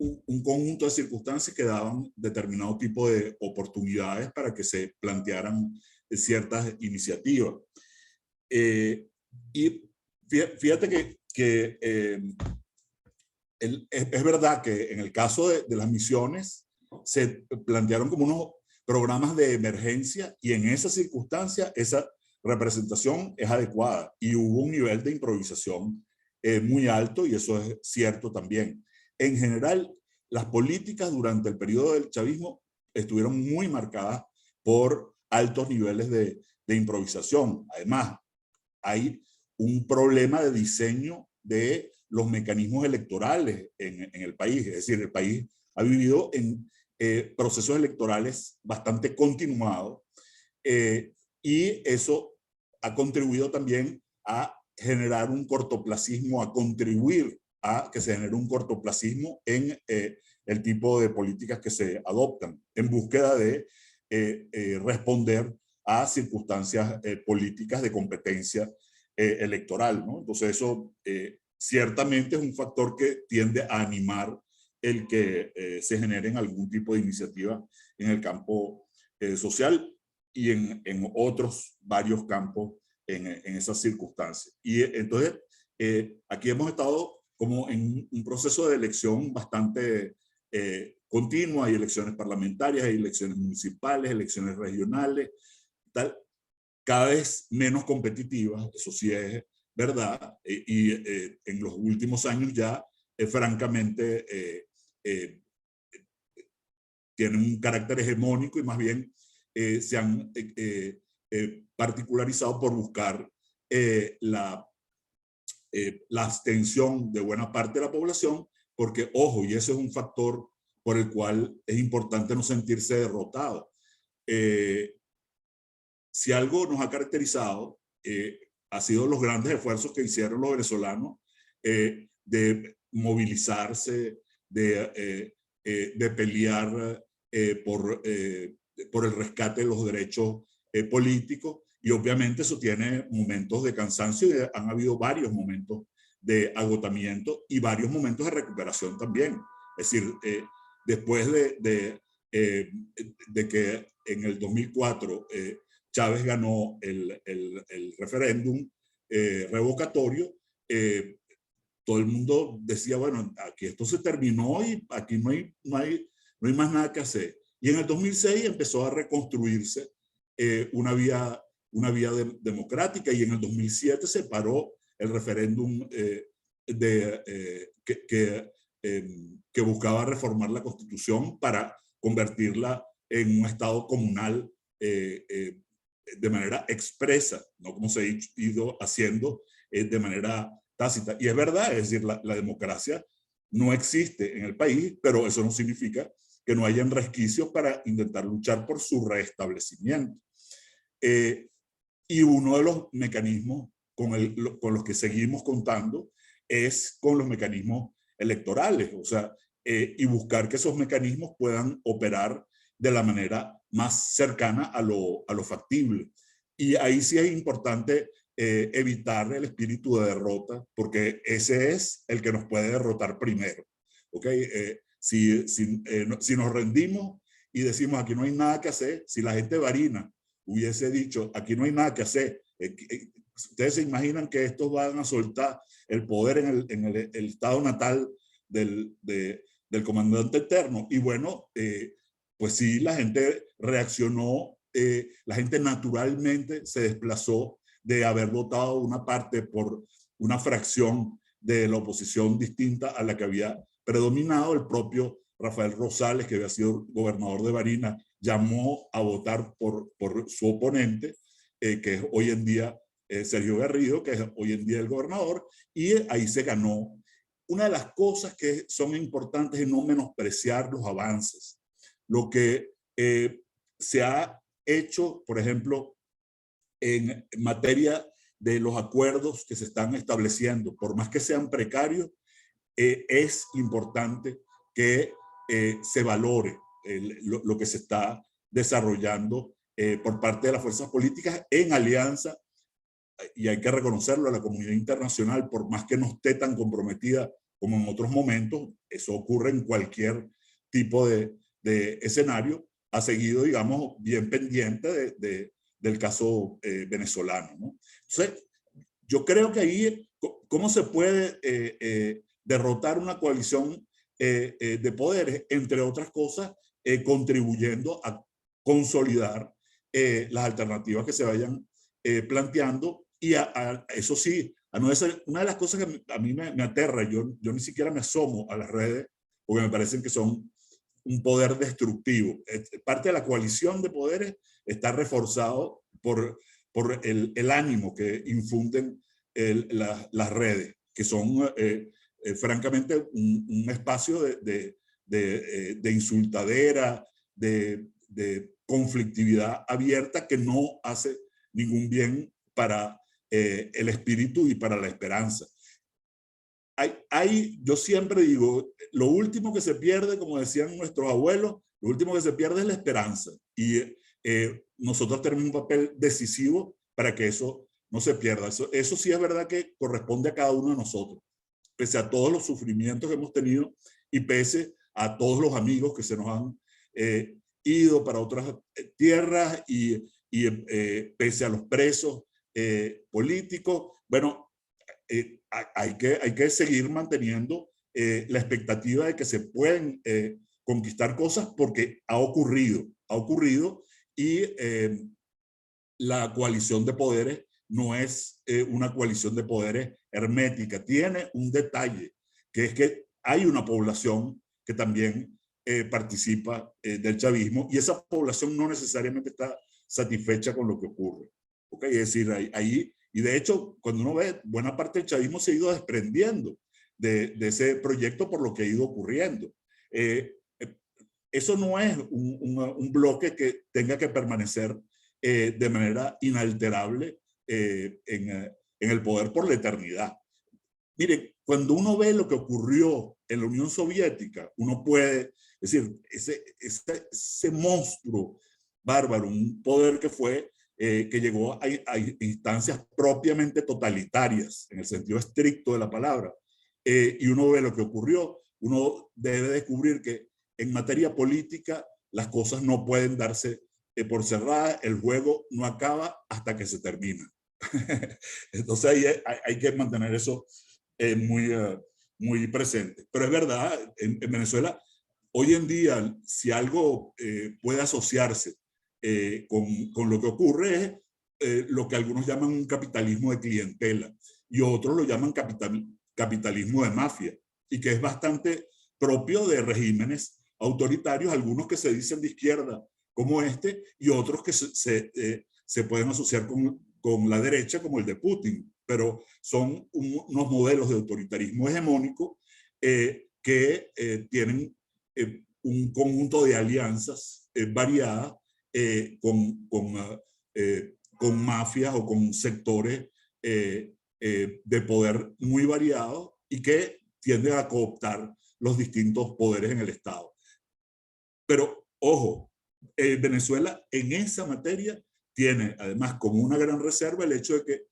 un conjunto de circunstancias que daban determinado tipo de oportunidades para que se plantearan ciertas iniciativas. Y fíjate que es verdad que en el caso de las misiones se plantearon como unos programas de emergencia y en esa circunstancia esa representación es adecuada y hubo un nivel de improvisación muy alto y eso es cierto también. En general, las políticas durante el periodo del chavismo estuvieron muy marcadas por altos niveles de improvisación. Además, hay un problema de diseño de los mecanismos electorales en el país. Es decir, el país ha vivido en procesos electorales bastante continuados y eso ha contribuido también a generar un cortoplacismo, a contribuir a que se genere un cortoplacismo en el tipo de políticas que se adoptan en búsqueda de responder a circunstancias políticas de competencia electoral, ¿no? Entonces eso ciertamente es un factor que tiende a animar el que se generen algún tipo de iniciativa en el campo social y en otros varios campos en esas circunstancias. Y entonces aquí hemos estado como en un proceso de elección bastante continua. Hay elecciones parlamentarias, hay elecciones municipales, elecciones regionales, tal, cada vez menos competitivas, eso sí es verdad, y en los últimos años ya francamente tienen un carácter hegemónico y más bien se han particularizado por buscar la abstención de buena parte de la población, porque, ojo, y ese es un factor por el cual es importante no sentirse derrotado. Si algo nos ha caracterizado, ha sido los grandes esfuerzos que hicieron los venezolanos de movilizarse, de pelear por el rescate de los derechos políticos, y obviamente eso tiene momentos de cansancio y han habido varios momentos de agotamiento y varios momentos de recuperación también. Es decir, después de que en el 2004 Chávez ganó el referéndum revocatorio, todo el mundo decía, bueno, aquí esto se terminó y aquí no hay más nada que hacer. Y en el 2006 empezó a reconstruirse una vía democrática, y en el 2007 se paró el referéndum que buscaba reformar la Constitución para convertirla en un Estado comunal de manera expresa, no como se ha ido haciendo de manera tácita. Y es verdad, es decir, la democracia no existe en el país, pero eso no significa que no hayan resquicios para intentar luchar por su restablecimiento. Y uno de los mecanismos con los que seguimos contando es con los mecanismos electorales, o sea, y buscar que esos mecanismos puedan operar de la manera más cercana a lo factible. Y ahí sí es importante evitar el espíritu de derrota, porque ese es el que nos puede derrotar primero. ¿Okay? Si nos rendimos y decimos aquí no hay nada que hacer, si la gente de Barinas hubiese dicho aquí no hay nada que hacer, ustedes se imaginan que estos van a soltar el poder en el estado natal del comandante eterno. Y bueno, pues sí, la gente reaccionó, la gente naturalmente se desplazó de haber votado una parte por una fracción de la oposición distinta a la que había predominado. El propio Rafael Rosales, que había sido gobernador de Barinas, llamó a votar por su oponente, que es hoy en día Sergio Garrido, que es hoy en día el gobernador, y ahí se ganó. Una de las cosas que son importantes es no menospreciar los avances. Lo que se ha hecho, por ejemplo, en materia de los acuerdos que se están estableciendo, por más que sean precarios, es importante que se valore lo que se está desarrollando por parte de las fuerzas políticas en alianza, y hay que reconocerlo, a la comunidad internacional, por más que no esté tan comprometida como en otros momentos, eso ocurre en cualquier tipo de escenario, ha seguido, digamos, bien pendiente del caso venezolano, ¿no? Entonces, yo creo que ahí, ¿cómo se puede derrotar una coalición de poderes? Entre otras cosas, contribuyendo a consolidar las alternativas que se vayan planteando, y eso sí, a no ser, una de las cosas que a mí me aterra, yo ni siquiera me asomo a las redes porque me parecen que son un poder destructivo. Parte de la coalición de poderes está reforzado por el ánimo que infunden las redes, que son francamente un espacio de insultadera, de conflictividad abierta, que no hace ningún bien para el espíritu y para la esperanza. Yo siempre digo, lo último que se pierde, como decían nuestros abuelos, lo último que se pierde es la esperanza. Y nosotros tenemos un papel decisivo para que eso no se pierda. Eso sí es verdad que corresponde a cada uno de nosotros, pese a todos los sufrimientos que hemos tenido y pese a todos los amigos que se nos han ido para otras tierras, y pese a los presos políticos. Bueno, hay que seguir manteniendo la expectativa de que se pueden conquistar cosas, porque ha ocurrido, y la coalición de poderes no es una coalición de poderes hermética. Tiene un detalle, que es que hay una población que también participa del chavismo, y esa población no necesariamente está satisfecha con lo que ocurre. ¿Okay? Es decir, ahí, y de hecho, cuando uno ve, buena parte del chavismo se ha ido desprendiendo de ese proyecto por lo que ha ido ocurriendo. Eso no es un bloque que tenga que permanecer de manera inalterable en el poder por la eternidad. Mire, cuando uno ve lo que ocurrió en la Unión Soviética, uno puede decir, ese monstruo bárbaro, un poder que fue, que llegó a instancias propiamente totalitarias, en el sentido estricto de la palabra, y uno ve lo que ocurrió, uno debe descubrir que en materia política las cosas no pueden darse por cerradas, el juego no acaba hasta que se termina. Entonces ahí hay que mantener eso muy presente. Pero es verdad, en Venezuela, hoy en día, si algo puede asociarse con lo que ocurre es lo que algunos llaman un capitalismo de clientela y otros lo llaman capitalismo de mafia, y que es bastante propio de regímenes autoritarios, algunos que se dicen de izquierda como este y otros que se pueden asociar con la derecha como el de Putin, pero son unos modelos de autoritarismo hegemónico que tienen un conjunto de alianzas variadas con mafias o con sectores de poder muy variados y que tienden a cooptar los distintos poderes en el Estado. Pero, ojo, Venezuela en esa materia tiene además como una gran reserva el hecho de que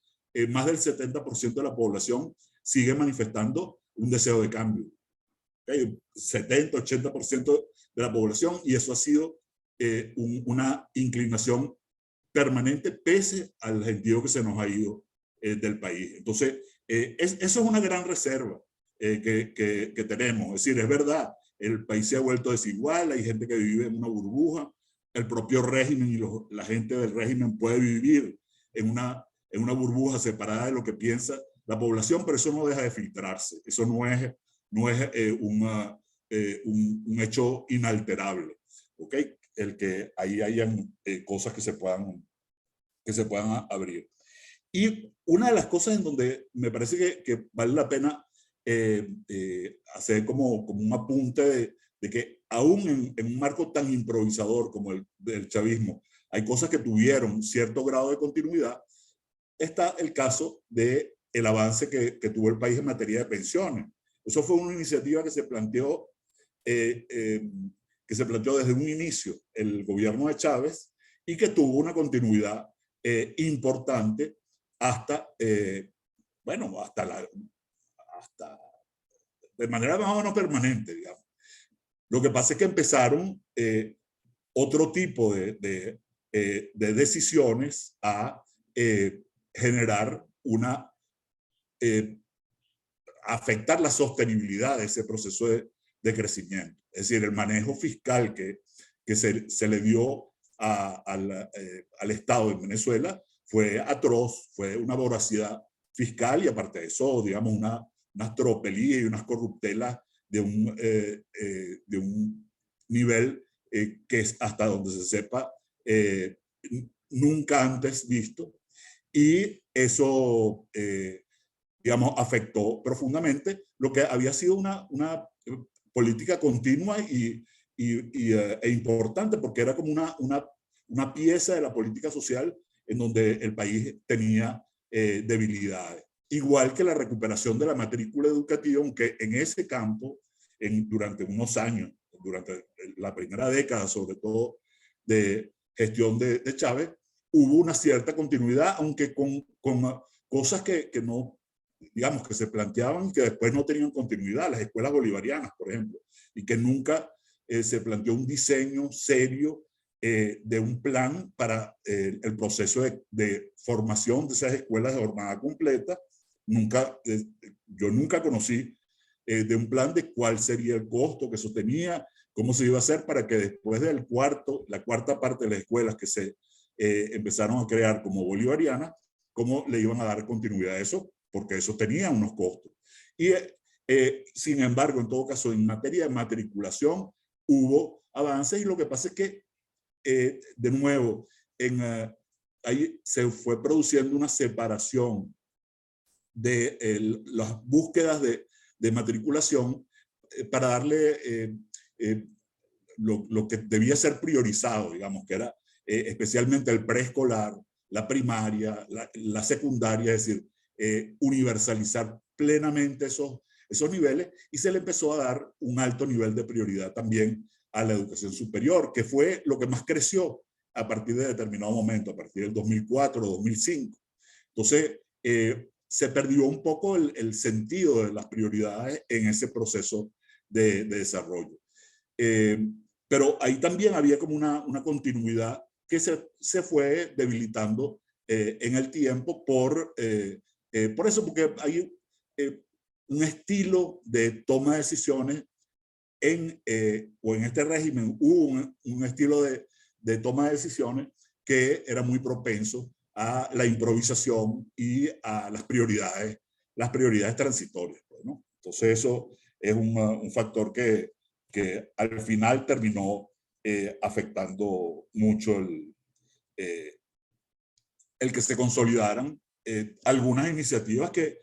más del 70% de la población sigue manifestando un deseo de cambio. 70-80% de la población, y eso ha sido una inclinación permanente pese al gentío que se nos ha ido del país. Entonces, eso es una gran reserva que tenemos. Es decir, es verdad, el país se ha vuelto desigual, hay gente que vive en una burbuja, el propio régimen y la gente del régimen puede vivir en una burbuja separada de lo que piensa la población, pero eso no deja de filtrarse, eso no es un hecho inalterable, ¿ok? El que ahí hayan cosas que se puedan abrir. Y una de las cosas en donde me parece que vale la pena hacer como un apunte de que aún en un marco tan improvisador como el del chavismo, hay cosas que tuvieron cierto grado de continuidad. Está el caso del avance que tuvo el país en materia de pensiones. Eso fue una iniciativa que se planteó desde un inicio el gobierno de Chávez y que tuvo una continuidad importante hasta, hasta de manera más o menos permanente, digamos. Lo que pasa es que empezaron otro tipo de decisiones a generar afectar la sostenibilidad de ese proceso de crecimiento. Es decir, el manejo fiscal que se le dio al Estado en Venezuela fue atroz, fue una voracidad fiscal y aparte de eso, digamos, unas tropelías y unas corruptelas de un nivel que es hasta donde se sepa nunca antes visto, y eso digamos, afectó profundamente lo que había sido una política continua e importante, porque era como una pieza de la política social en donde el país tenía debilidades. Igual que la recuperación de la matrícula educativa, aunque en ese campo, durante unos años, durante la primera década, sobre todo de gestión de Chávez, hubo una cierta continuidad, aunque con cosas que no, digamos, que se planteaban y que después no tenían continuidad, las escuelas bolivarianas, por ejemplo, y que nunca se planteó un diseño serio de un plan para el proceso de formación de esas escuelas de jornada completa. Yo nunca conocí de un plan de cuál sería el costo que eso tenía, cómo se iba a hacer para que después la cuarta parte de las escuelas que se empezaron a crear como bolivarianas, cómo le iban a dar continuidad a eso, porque eso tenía unos costos. Y sin embargo, en todo caso, en materia de matriculación hubo avances, y lo que pasa es que, de nuevo, ahí se fue produciendo una separación de las búsquedas de matriculación para darle lo que debía ser priorizado, digamos, que era especialmente el preescolar, la primaria, la secundaria, es decir, universalizar plenamente esos niveles, y se le empezó a dar un alto nivel de prioridad también a la educación superior, que fue lo que más creció a partir de determinado momento, a partir del 2004 o 2005. Entonces, se perdió un poco el sentido de las prioridades en ese proceso de desarrollo. Pero ahí también había como una continuidad que se fue debilitando en el tiempo por eso, porque hay un estilo de toma de decisiones o en este régimen hubo un estilo de toma de decisiones que era muy propenso a la improvisación y a las prioridades transitorias, ¿no? Entonces eso es un factor que al final terminó afectando mucho el que se consolidaran algunas iniciativas que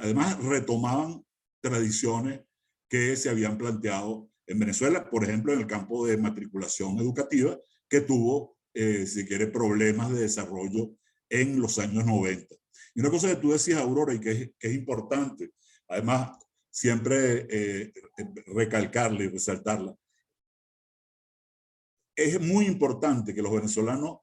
además retomaban tradiciones que se habían planteado en Venezuela, por ejemplo, en el campo de matriculación educativa, que tuvo, si quiere, problemas de desarrollo en los años 90. Y una cosa que tú decías, Aurora, y que es importante, además, siempre recalcarla y resaltarla, es muy importante que los venezolanos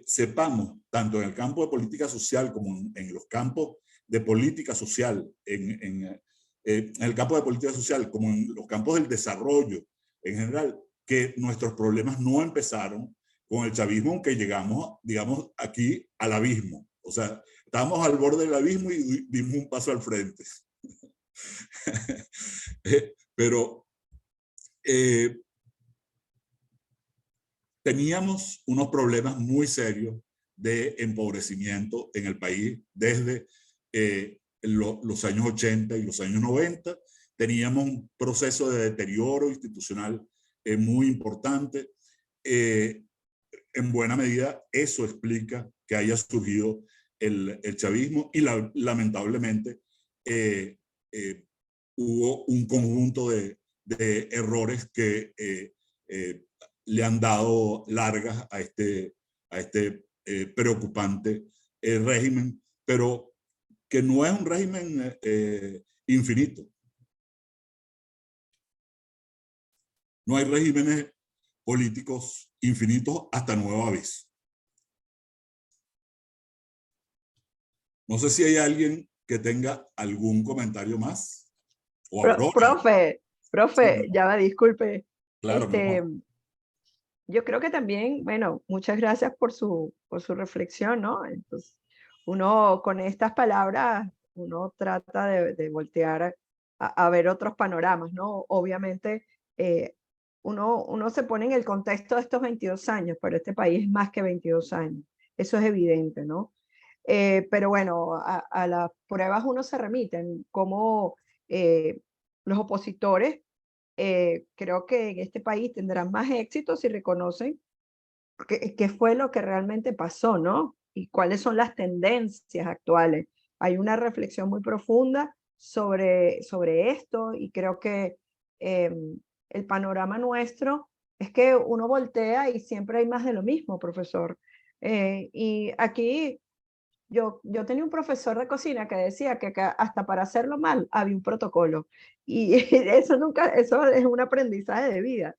sepamos, tanto en el campo de política social como en los campos de política social, en el campo de política social como en los campos del desarrollo en general, que nuestros problemas no empezaron con el chavismo, aunque llegamos, digamos, aquí al abismo. O sea, estábamos al borde del abismo y dimos un paso al frente. Pero teníamos unos problemas muy serios de empobrecimiento en el país desde los años 80 y los años 90. Teníamos un proceso de deterioro institucional muy importante. En buena medida, eso explica que haya surgido el chavismo y lamentablemente hubo un conjunto de errores que le han dado largas a este preocupante régimen, pero que no es un régimen infinito. No hay regímenes políticos infinitos hasta nuevo aviso. No sé si hay alguien que tenga algún comentario más. O Profe, sí, ya va, disculpe. claro, Yo creo que también, bueno, muchas gracias por su reflexión, ¿no? Entonces, uno con estas palabras, uno trata de voltear a ver otros panoramas, ¿no? Obviamente, uno se pone en el contexto de estos 22 años, pero este país es más que 22 años. Eso es evidente, ¿no? Pero bueno, a las pruebas uno se remiten, como los opositores creo que en este país tendrán más éxito si reconocen qué fue lo que realmente pasó, ¿no? Y cuáles son las tendencias actuales. Hay una reflexión muy profunda sobre esto y creo que el panorama nuestro es que uno voltea y siempre hay más de lo mismo, profesor. Y aquí yo tenía un profesor de cocina que decía que hasta para hacerlo mal había un protocolo. Y eso es un aprendizaje de vida.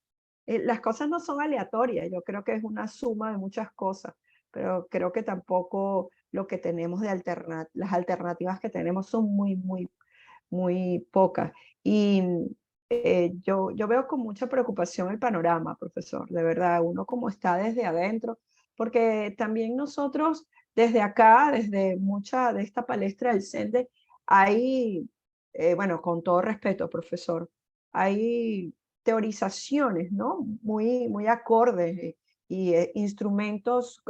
Las cosas no son aleatorias, yo creo que es una suma de muchas cosas, pero creo que tampoco lo que tenemos las alternativas que tenemos son muy pocas. Y yo veo con mucha preocupación el panorama, profesor, de verdad, uno como está desde adentro, porque también nosotros desde acá, desde mucha de esta palestra del CENDE, hay, bueno, con todo respeto, profesor, hay teorizaciones, ¿no? Muy acordes y instrumentos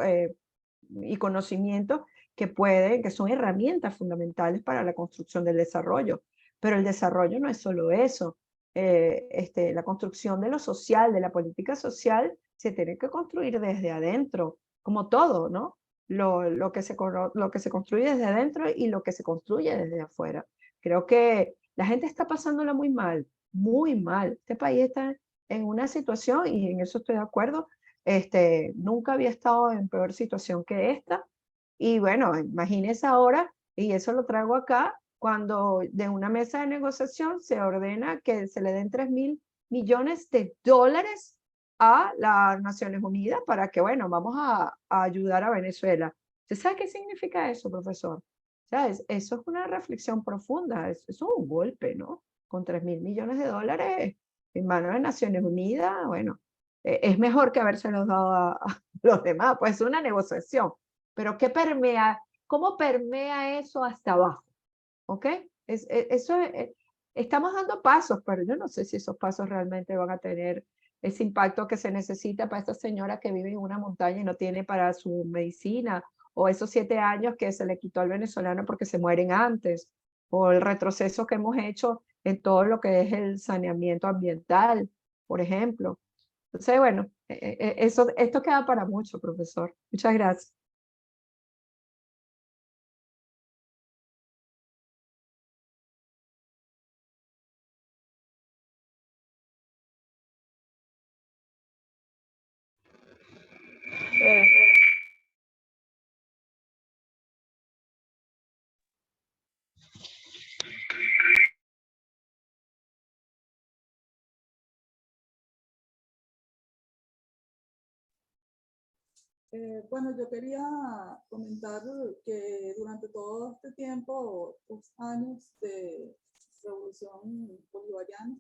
y conocimientos que son herramientas fundamentales para la construcción del desarrollo. Pero el desarrollo no es solo eso. La construcción de lo social, de la política social, se tiene que construir desde adentro, como todo, ¿no? Lo que se construye desde adentro y lo que se construye desde afuera. Creo que la gente está pasándola muy mal, muy mal. Este país está en una situación, y en eso estoy de acuerdo, nunca había estado en peor situación que esta. Y bueno, imagínese ahora, y eso lo traigo acá, cuando de una mesa de negociación se ordena que se le den 3.000 millones de dólares a las Naciones Unidas para que, bueno, vamos a ayudar a Venezuela. ¿Usted sabe qué significa eso, profesor? ¿Sabes? Eso es una reflexión profunda, eso es un golpe, ¿no? Con 3.000 millones de dólares en manos de Naciones Unidas, bueno, es mejor que habérselos dado a los demás, pues es una negociación. pero ¿qué permea? ¿Cómo permea eso hasta abajo? ¿Ok? Estamos dando pasos, pero yo no sé si esos pasos realmente van a tener ese impacto que se necesita para esta señora que vive en una montaña y no tiene para su medicina, o esos 7 años que se le quitó al venezolano porque se mueren antes, o el retroceso que hemos hecho en todo lo que es el saneamiento ambiental, por ejemplo. Entonces, bueno, esto queda para mucho, profesor. Muchas gracias. Bueno, yo quería comentar que durante todo este tiempo, 2 años de revolución bolivariana,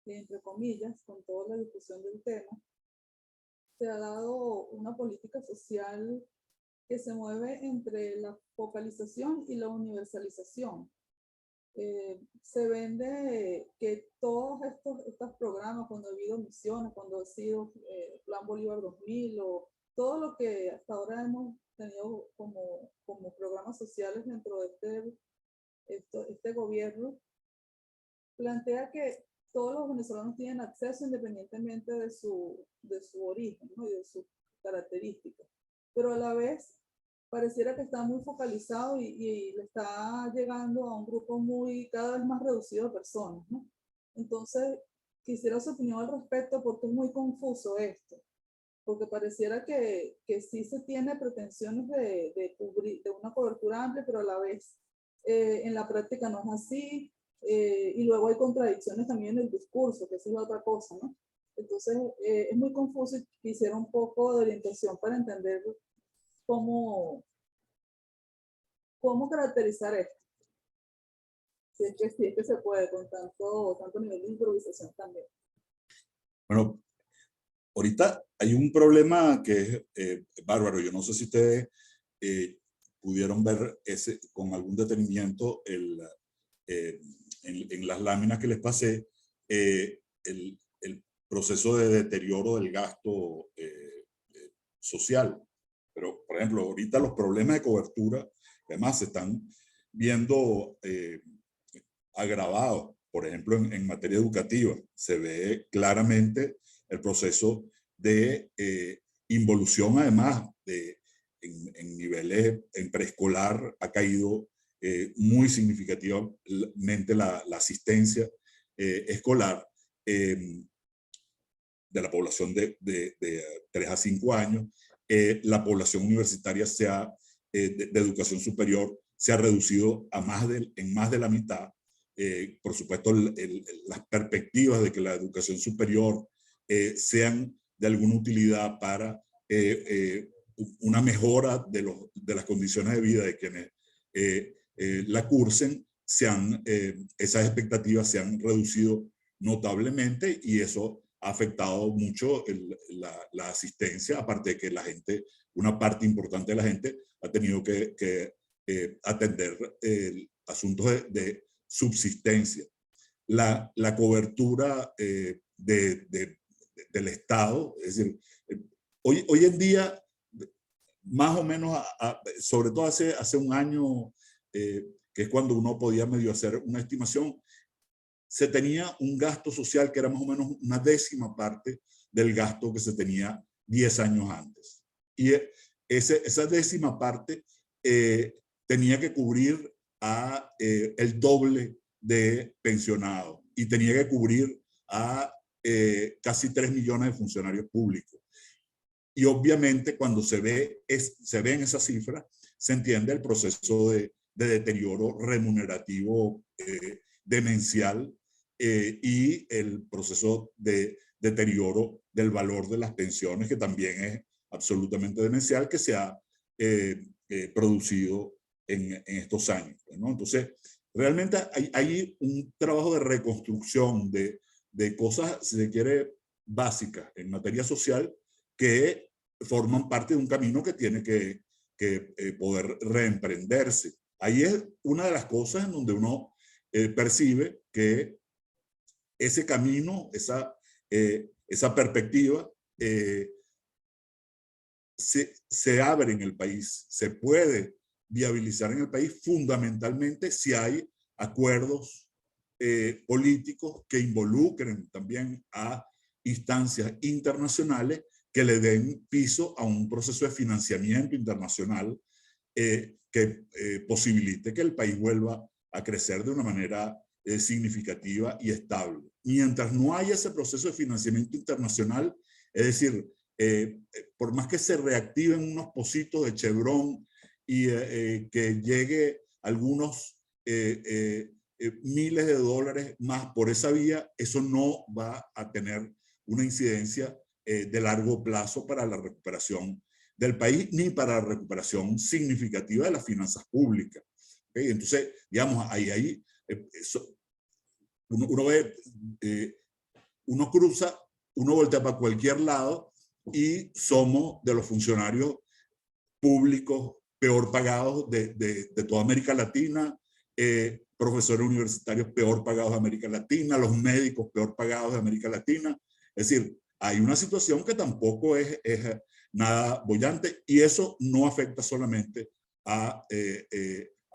entre comillas, con toda la discusión del tema, se ha dado una política social que se mueve entre la focalización y la universalización. Se vende que todos estos programas, cuando ha habido misiones, cuando ha sido Plan Bolívar 2000 o todo lo que hasta ahora hemos tenido como programas sociales dentro de este gobierno, plantea que todos los venezolanos tienen acceso independientemente de su origen, ¿no? Y de sus características. Pero a la vez pareciera que está muy focalizado y le está llegando a un grupo cada vez más reducido de personas, ¿no? Entonces, quisiera su opinión al respecto porque es muy confuso esto. Porque pareciera que sí se tiene pretensiones de cubrir, de una cobertura amplia, pero a la vez en la práctica no es así. Y luego hay contradicciones también en el discurso, que esa es otra cosa, ¿no? Entonces, es muy confuso y quisiera un poco de orientación para entender cómo caracterizar esto. Si es que se puede, con tanto nivel de improvisación también. Bueno, ahorita hay un problema que es bárbaro. Yo no sé si ustedes pudieron ver con algún detenimiento en las láminas que les pasé, el proceso de deterioro del gasto social. Pero, por ejemplo, ahorita los problemas de cobertura, además, se están viendo agravados. Por ejemplo, en materia educativa, se ve claramente el proceso de involución, además, en niveles, en preescolar ha caído muy significativamente la asistencia escolar de la población de 3 a 5 años. La población universitaria de educación superior se ha reducido en más de la mitad. Por supuesto, las perspectivas de que la educación superior sean de alguna utilidad para una mejora de las condiciones de vida de quienes la cursen, esas expectativas se han reducido notablemente y eso ha afectado mucho la asistencia, aparte de que una parte importante de la gente ha tenido que atender asuntos de subsistencia. La cobertura del Estado, es decir, hoy en día, más o menos, sobre todo hace un año, que es cuando uno podía medio hacer una estimación, se tenía un gasto social que era más o menos una 10ª parte del gasto que se tenía 10 años antes. Y esa 10ª parte tenía que cubrir el doble de pensionados y tenía que cubrir a casi 3 millones de funcionarios públicos. Y obviamente cuando se ven esas cifras, se entiende el proceso de deterioro remunerativo demencial y el proceso de deterioro del valor de las pensiones, que también es absolutamente demencial, que se ha producido en estos años, ¿no? Entonces, realmente hay un trabajo de reconstrucción de cosas, si se quiere, básicas en materia social que forman parte de un camino que tiene que poder reemprenderse. Ahí es una de las cosas en donde uno percibe que ese camino, esa perspectiva se abre en el país, se puede viabilizar en el país fundamentalmente si hay acuerdos políticos que involucren también a instancias internacionales que le den piso a un proceso de financiamiento internacional que posibilite que el país vuelva a crecer de una manera significativa y estable. Mientras no haya ese proceso de financiamiento internacional, es decir, por más que se reactiven unos pocitos de Chevron y que llegue algunos miles de dólares más por esa vía, eso no va a tener una incidencia de largo plazo para la recuperación del país ni para la recuperación significativa de las finanzas públicas. ¿Okay? Entonces, digamos, ahí uno ve, uno cruza, uno voltea para cualquier lado y somos de los funcionarios públicos peor pagados de toda América Latina, profesores universitarios peor pagados de América Latina, los médicos peor pagados de América Latina. Es decir, hay una situación que tampoco es nada boyante y eso no afecta solamente a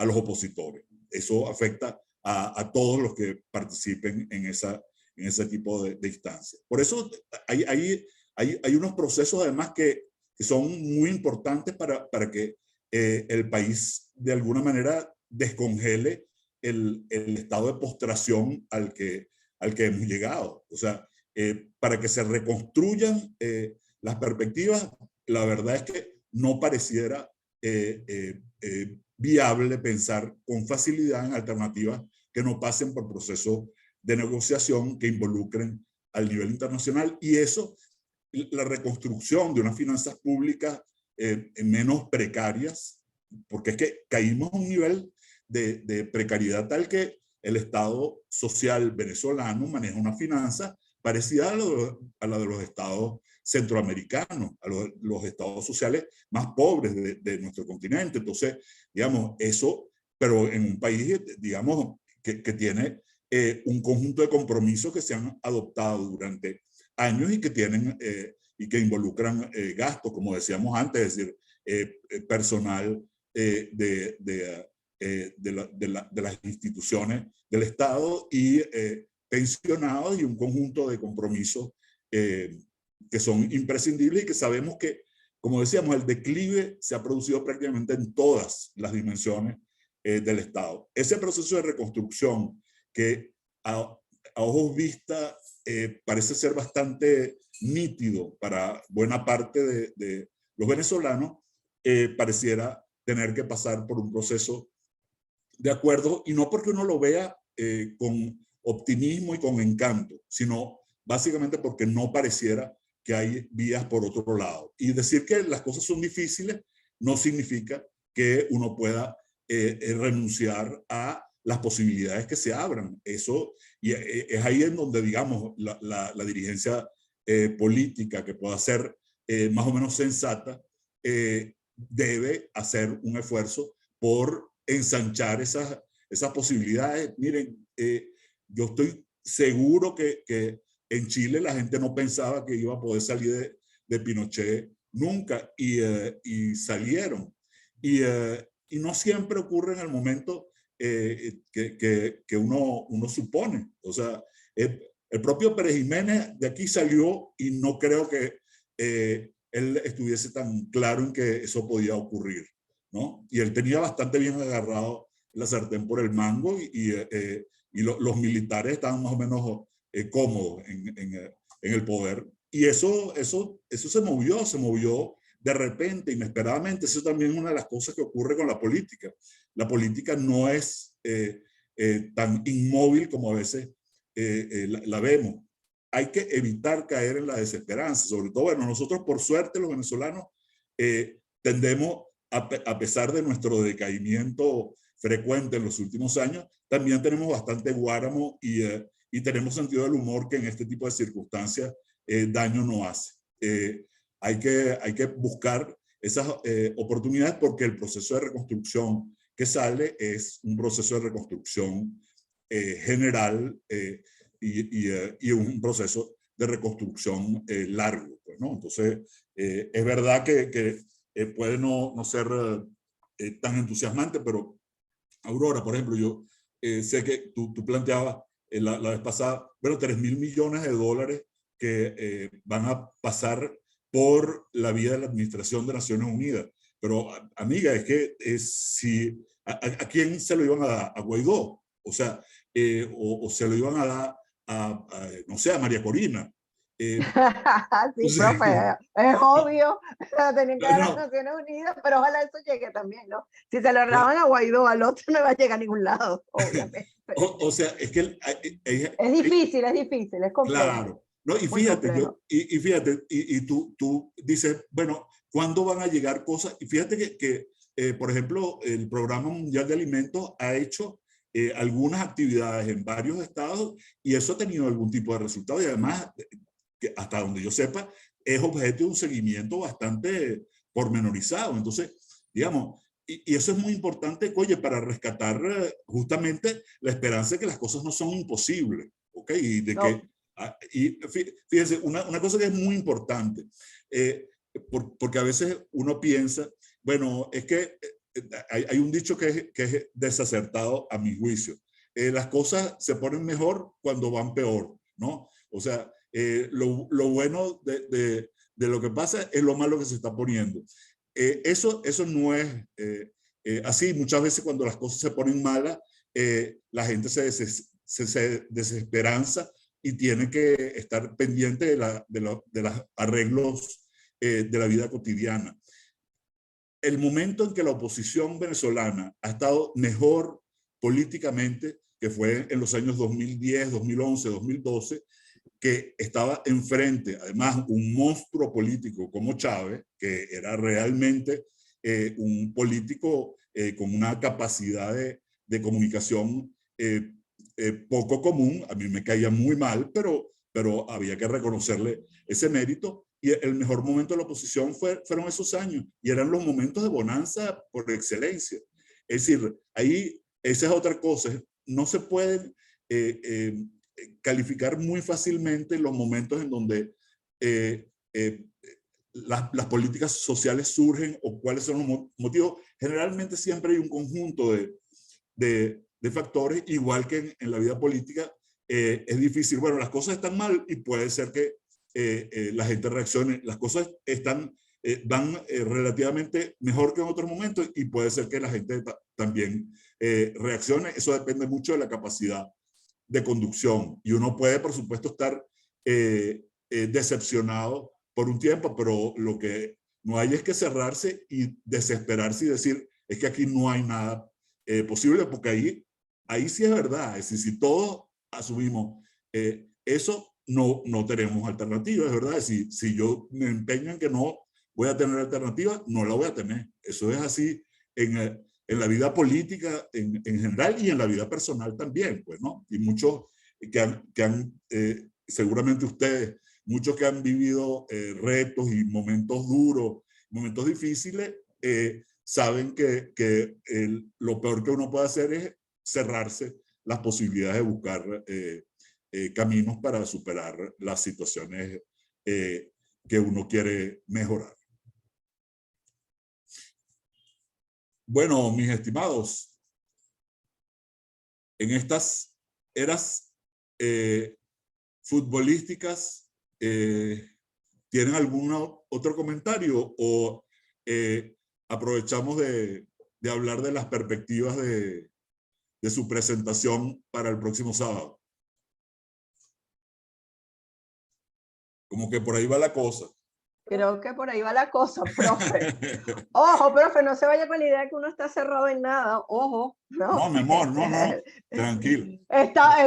los opositores. Eso afecta a todos los que participen en ese tipo de instancias. Por eso hay unos procesos además que son muy importantes para que el país de alguna manera descongele el estado de postración al que hemos llegado. O sea, para que se reconstruyan las perspectivas, la verdad es que no pareciera viable pensar con facilidad en alternativas que no pasen por procesos de negociación que involucren al nivel internacional. Y eso, la reconstrucción de unas finanzas públicas menos precarias, porque es que caímos a un nivel de precariedad tal que el Estado social venezolano maneja una finanza parecida a la de los estados centroamericanos, a los estados sociales más pobres de nuestro continente. Entonces, digamos, eso, pero en un país, digamos, que tiene un conjunto de compromisos que se han adoptado durante años y que tienen y que involucran gastos, como decíamos antes, es decir, personal de las instituciones del Estado y pensionados y un conjunto de compromisos que son imprescindibles y que sabemos que, como decíamos, el declive se ha producido prácticamente en todas las dimensiones del Estado. Ese proceso de reconstrucción que a ojos vista parece ser bastante nítido para buena parte de los venezolanos, pareciera tener que pasar por un proceso de acuerdo, y no porque uno lo vea con optimismo y con encanto, sino básicamente porque no pareciera que hay vías por otro lado. Y decir que las cosas son difíciles no significa que uno pueda renunciar a las posibilidades que se abran. Eso, y es ahí en donde, digamos, la dirigencia política que pueda ser más o menos sensata, debe hacer un esfuerzo por ensanchar esas posibilidades. Miren, yo estoy seguro que en Chile la gente no pensaba que iba a poder salir de Pinochet nunca y salieron. Y no siempre ocurre en el momento que uno supone. O sea, el propio Pérez Jiménez de aquí salió y no creo que él estuviese tan claro en que eso podía ocurrir, ¿no? Y él tenía bastante bien agarrado la sartén por el mango y los militares estaban más o menos cómodos en el poder. Y eso se movió de repente, inesperadamente. Eso también es una de las cosas que ocurre con la política. La política no es tan inmóvil como a veces la vemos. Hay que evitar caer en la desesperanza. Sobre todo, bueno, nosotros por suerte los venezolanos tendemos, a pesar de nuestro decaimiento frecuente en los últimos años, también tenemos bastante guáramo y tenemos sentido del humor que en este tipo de circunstancias daño no hace. Hay que buscar esas oportunidades, porque el proceso de reconstrucción que sale es un proceso de reconstrucción general y un proceso de reconstrucción largo, pues, ¿no? Entonces, es verdad que puede no ser tan entusiasmante, pero Aurora, por ejemplo, yo sé que tú planteabas la vez pasada, bueno, 3.000 millones de dólares que van a pasar por la vía de la Administración de Naciones Unidas. Pero, amiga, es que si, ¿a quién se lo iban a dar? ¿A Guaidó? O sea, o se lo iban a dar no sé, a María Corina. Sí, Sí. profe, es obvio, tienen que dar las No, Naciones Unidas, pero ojalá eso llegue también, ¿no? Si se lo claro. daban a Guaidó, al otro no va a llegar a ningún lado, obviamente. O sea, es que Es difícil, es complejo, claro, ¿no? Y muy fíjate, complejo. fíjate, tú dices, bueno, ¿cuándo van a llegar cosas? Y fíjate que por ejemplo, el Programa Mundial de Alimentos ha hecho algunas actividades en varios estados y eso ha tenido algún tipo de resultado y además, que hasta donde yo sepa, es objeto de un seguimiento bastante pormenorizado. Entonces, digamos, y eso es muy importante, oye, para rescatar justamente la esperanza de que las cosas no son imposibles, ¿ok? Y de No. que, y fíjense, una cosa que es muy importante, porque a veces uno piensa, bueno, es que hay un dicho que es desacertado a mi juicio. Las cosas se ponen mejor cuando van peor, ¿no? O sea, lo bueno de lo que pasa es lo malo que se está poniendo. Eso no es así. Muchas veces cuando las cosas se ponen malas, la gente se desesperanza y tiene que estar pendiente de los arreglos de la vida cotidiana. El momento en que la oposición venezolana ha estado mejor políticamente, que fue en los años 2010, 2011, 2012, que estaba enfrente, además, un monstruo político como Chávez, que era realmente un político con una capacidad de comunicación poco común. A mí me caía muy mal, pero había que reconocerle ese mérito. Y el mejor momento de la oposición fueron esos años, y eran los momentos de bonanza por excelencia. Es decir, ahí esa es otra cosa. No se pueden calificar muy fácilmente los momentos en donde las políticas sociales surgen o cuáles son los motivos. Generalmente siempre hay un conjunto de factores, igual que en la vida política. Es difícil, bueno, las cosas están mal y puede ser que la gente reaccione, las cosas van relativamente mejor que en otros momentos y puede ser que la gente también reaccione. Eso depende mucho de la capacidad de conducción, y uno puede, por supuesto, estar decepcionado por un tiempo, pero lo que no hay es que cerrarse y desesperarse y decir, es que aquí no hay nada posible, porque ahí sí es verdad. Es decir, si todos asumimos eso, no tenemos alternativa, es verdad. Si yo me empeño en que no voy a tener alternativa, no la voy a tener. Eso es así en la vida política en general y en la vida personal también, pues, ¿no? Y muchos seguramente ustedes, muchos que han vivido retos y momentos duros, momentos difíciles, saben que lo peor que uno puede hacer es cerrarse las posibilidades de buscar caminos para superar las situaciones que uno quiere mejorar. Bueno, mis estimados, en estas eras futbolísticas, ¿tienen algún otro comentario o aprovechamos de hablar de las perspectivas de su presentación para el próximo sábado? Como que por ahí va la cosa. Creo que por ahí va la cosa, profe. Ojo, profe, no se vaya con la idea de que uno está cerrado en nada. Ojo, no. No, mi amor, no. Tranquilo.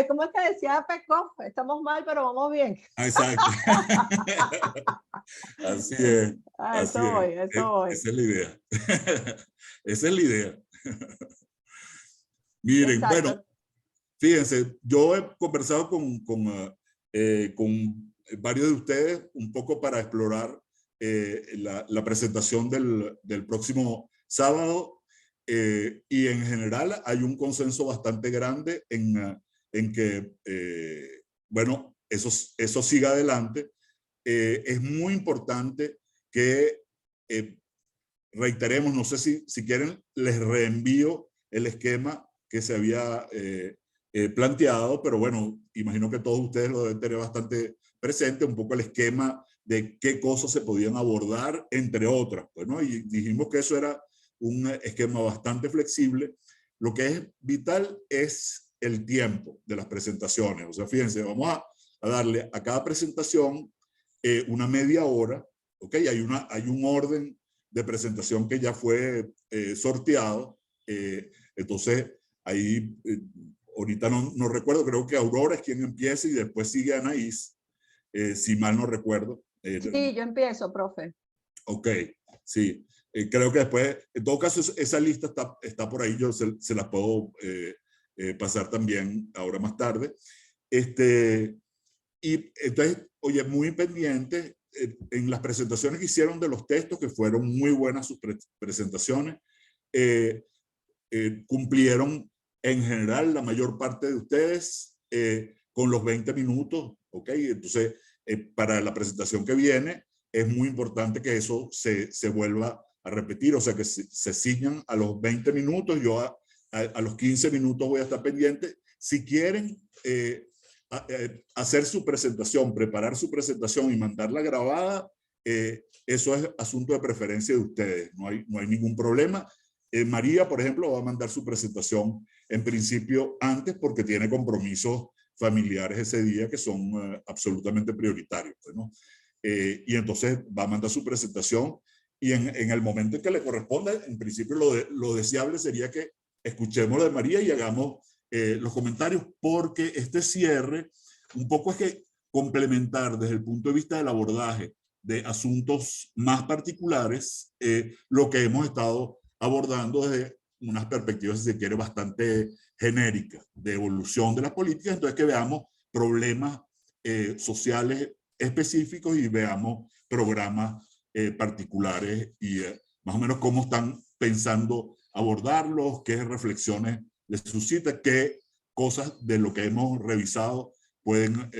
¿Cómo es que decía Pecó? Estamos mal, pero vamos bien. Exacto. Así es. Así Eso voy, es. eso voy. Esa es la idea. Esa es la idea. Miren, Exacto. bueno, fíjense, yo he conversado con varios de ustedes un poco para explorar la presentación del próximo sábado, y en general hay un consenso bastante grande en que, bueno, eso siga adelante. Es muy importante que reiteremos, no sé si quieren, les reenvío el esquema que se había planteado, pero bueno, imagino que todos ustedes lo deben tener bastante presente, un poco el esquema de qué cosas se podían abordar, entre otras. Pues, ¿no? Y dijimos que eso era un esquema bastante flexible. Lo que es vital es el tiempo de las presentaciones. O sea, fíjense, vamos a darle a cada presentación una media hora, ¿ok? Hay un orden de presentación que ya fue sorteado. Entonces, ahí, ahorita no recuerdo, creo que Aurora es quien empieza y después sigue Anaís, si mal no recuerdo. Sí, yo empiezo, profe. Ok, sí. Creo que después, en todo caso, esa lista está por ahí, yo se la puedo pasar también ahora más tarde. Y entonces, oye, muy pendiente en las presentaciones que hicieron de los textos, que fueron muy buenas sus presentaciones, cumplieron en general la mayor parte de ustedes con los 20 minutos, ¿ok? Entonces, para la presentación que viene, es muy importante que eso se vuelva a repetir, o sea, que se ciñan a los 20 minutos. Yo a los 15 minutos voy a estar pendiente. Si quieren hacer su presentación, preparar su presentación y mandarla grabada, eso es asunto de preferencia de ustedes, no hay ningún problema. María, por ejemplo, va a mandar su presentación en principio antes porque tiene compromisos familiares ese día que son absolutamente prioritarios, pues, ¿no? Y entonces va a mandar su presentación y en el momento en que le corresponda, en principio lo deseable sería que escuchemos lo de María y hagamos los comentarios, porque este cierre un poco es que complementar desde el punto de vista del abordaje de asuntos más particulares lo que hemos estado abordando desde unas perspectivas, si se quiere, bastante genéricas de evolución de las políticas. Entonces, que veamos problemas sociales específicos y veamos programas particulares y más o menos cómo están pensando abordarlos, qué reflexiones les suscita, qué cosas de lo que hemos revisado pueden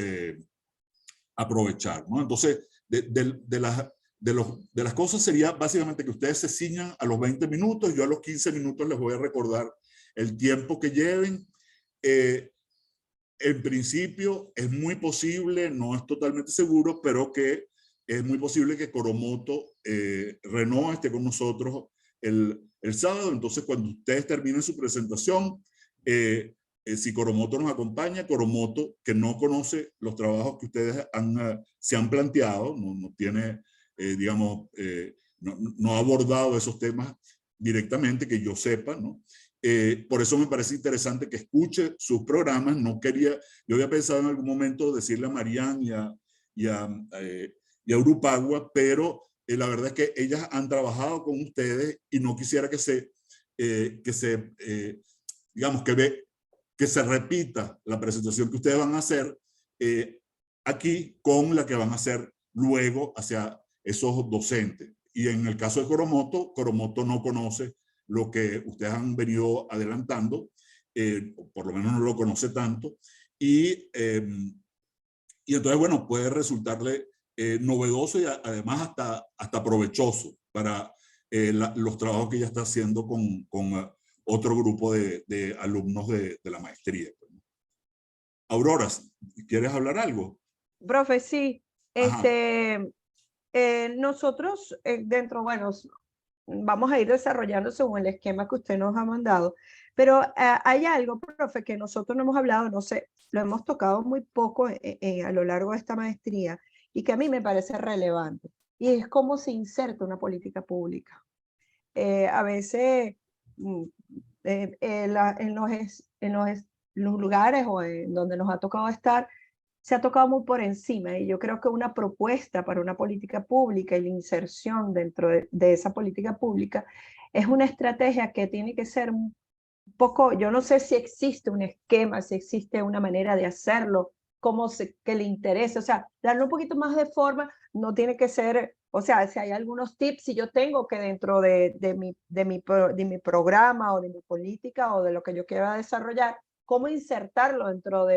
aprovechar, ¿no? Entonces, de las cosas sería básicamente que ustedes se ciñan a los 20 minutos, yo a los 15 minutos les voy a recordar el tiempo que lleven. En principio es muy posible, no es totalmente seguro, pero que es muy posible que Coromoto Renault esté con nosotros el sábado. Entonces, cuando ustedes terminen su presentación, si Coromoto nos acompaña, Coromoto, que no conoce los trabajos que ustedes se han planteado, no tiene, digamos, no ha abordado esos temas directamente, que yo sepa, ¿no? Por eso me parece interesante que escuche sus programas. Yo había pensado en algún momento decirle a Marian y a Urupagua, pero la verdad es que ellas han trabajado con ustedes y no quisiera digamos, que se repita la presentación que ustedes van a hacer aquí con la que van a hacer luego hacia esos docentes. Y en el caso de Coromoto no conoce lo que ustedes han venido adelantando, por lo menos no lo conoce tanto, y entonces, bueno, puede resultarle novedoso y además hasta provechoso para los trabajos que ella está haciendo con otro grupo de alumnos de la maestría. Aurora, ¿quieres hablar algo? Profe, sí. Nosotros dentro, bueno, vamos a ir desarrollando según el esquema que usted nos ha mandado, pero hay algo, profe, que nosotros no hemos hablado, no sé, lo hemos tocado muy poco a lo largo de esta maestría y que a mí me parece relevante, y es cómo se inserta una política pública. A veces en los lugares o en donde nos ha tocado estar, se ha tocado muy por encima, y yo creo que una propuesta para una política pública y la inserción dentro de esa política pública es una estrategia que tiene que ser un poco, yo no sé si existe un esquema, si existe una manera de hacerlo, que le interese, o sea, darle un poquito más de forma, no tiene que ser O sea, si hay algunos tips, si yo tengo que dentro de mi programa o de mi política o de lo que yo quiera desarrollar, cómo insertarlo dentro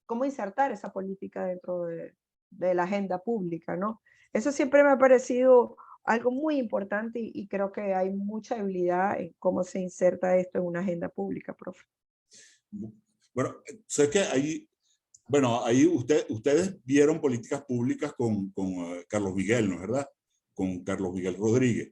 cómo insertar esa política dentro de la agenda pública, ¿no? Eso siempre me ha parecido algo muy importante y creo que hay mucha habilidad en cómo se inserta esto en una agenda pública, profe. Bueno, sé que ahí, bueno, ahí ustedes vieron políticas públicas con Carlos Miguel, ¿no es verdad? Con Carlos Miguel Rodríguez.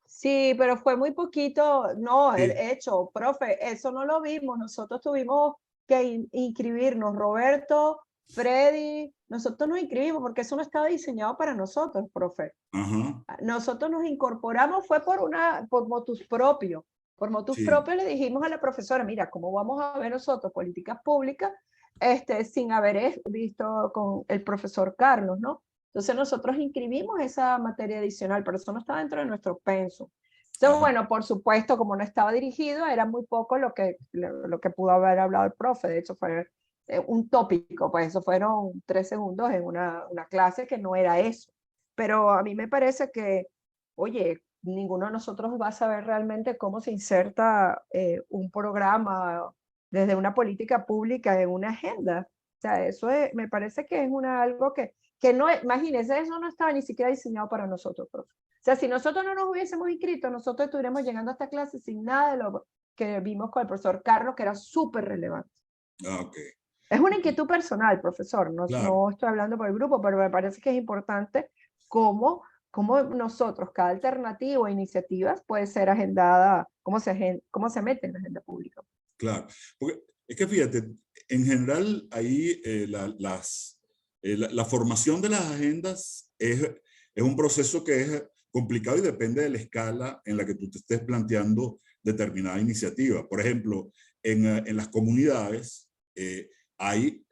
Sí, pero fue muy poquito, no, Sí. hecho, profe, eso no lo vimos. Nosotros tuvimos que inscribirnos, Roberto, Freddy, nosotros nos inscribimos porque eso no estaba diseñado para nosotros, profe. Ajá. Nosotros nos incorporamos, fue por motus propio. Por motus Sí. propio le dijimos a la profesora, mira, ¿cómo vamos a ver nosotros políticas públicas sin haber visto con el profesor Carlos, ¿no? Entonces nosotros inscribimos esa materia adicional, pero eso no estaba dentro de nuestro pensum. Entonces, bueno, por supuesto, como no estaba dirigido, era muy poco lo que pudo haber hablado el profe. De hecho, fue un tópico, pues eso fueron 3 segundos en una clase que no era eso. Pero a mí me parece que, oye, ninguno de nosotros va a saber realmente cómo se inserta un programa desde una política pública en una agenda. O sea, me parece que es algo que no, imagínense, eso no estaba ni siquiera diseñado para nosotros, profe. O sea, si nosotros no nos hubiésemos inscrito, nosotros estuviéramos llegando a esta clase sin nada de lo que vimos con el profesor Carlos, que era súper relevante. Okay. Es una inquietud personal, profesor, no, Claro. no estoy hablando por el grupo, pero me parece que es importante cómo nosotros, cada alternativa o iniciativas puede ser agendada, cómo se mete en la agenda pública. Claro, porque es que fíjate, en general ahí la formación de las agendas es un proceso que es complicado y depende de la escala en la que tú te estés planteando determinada iniciativa. Por ejemplo, en las comunidades hay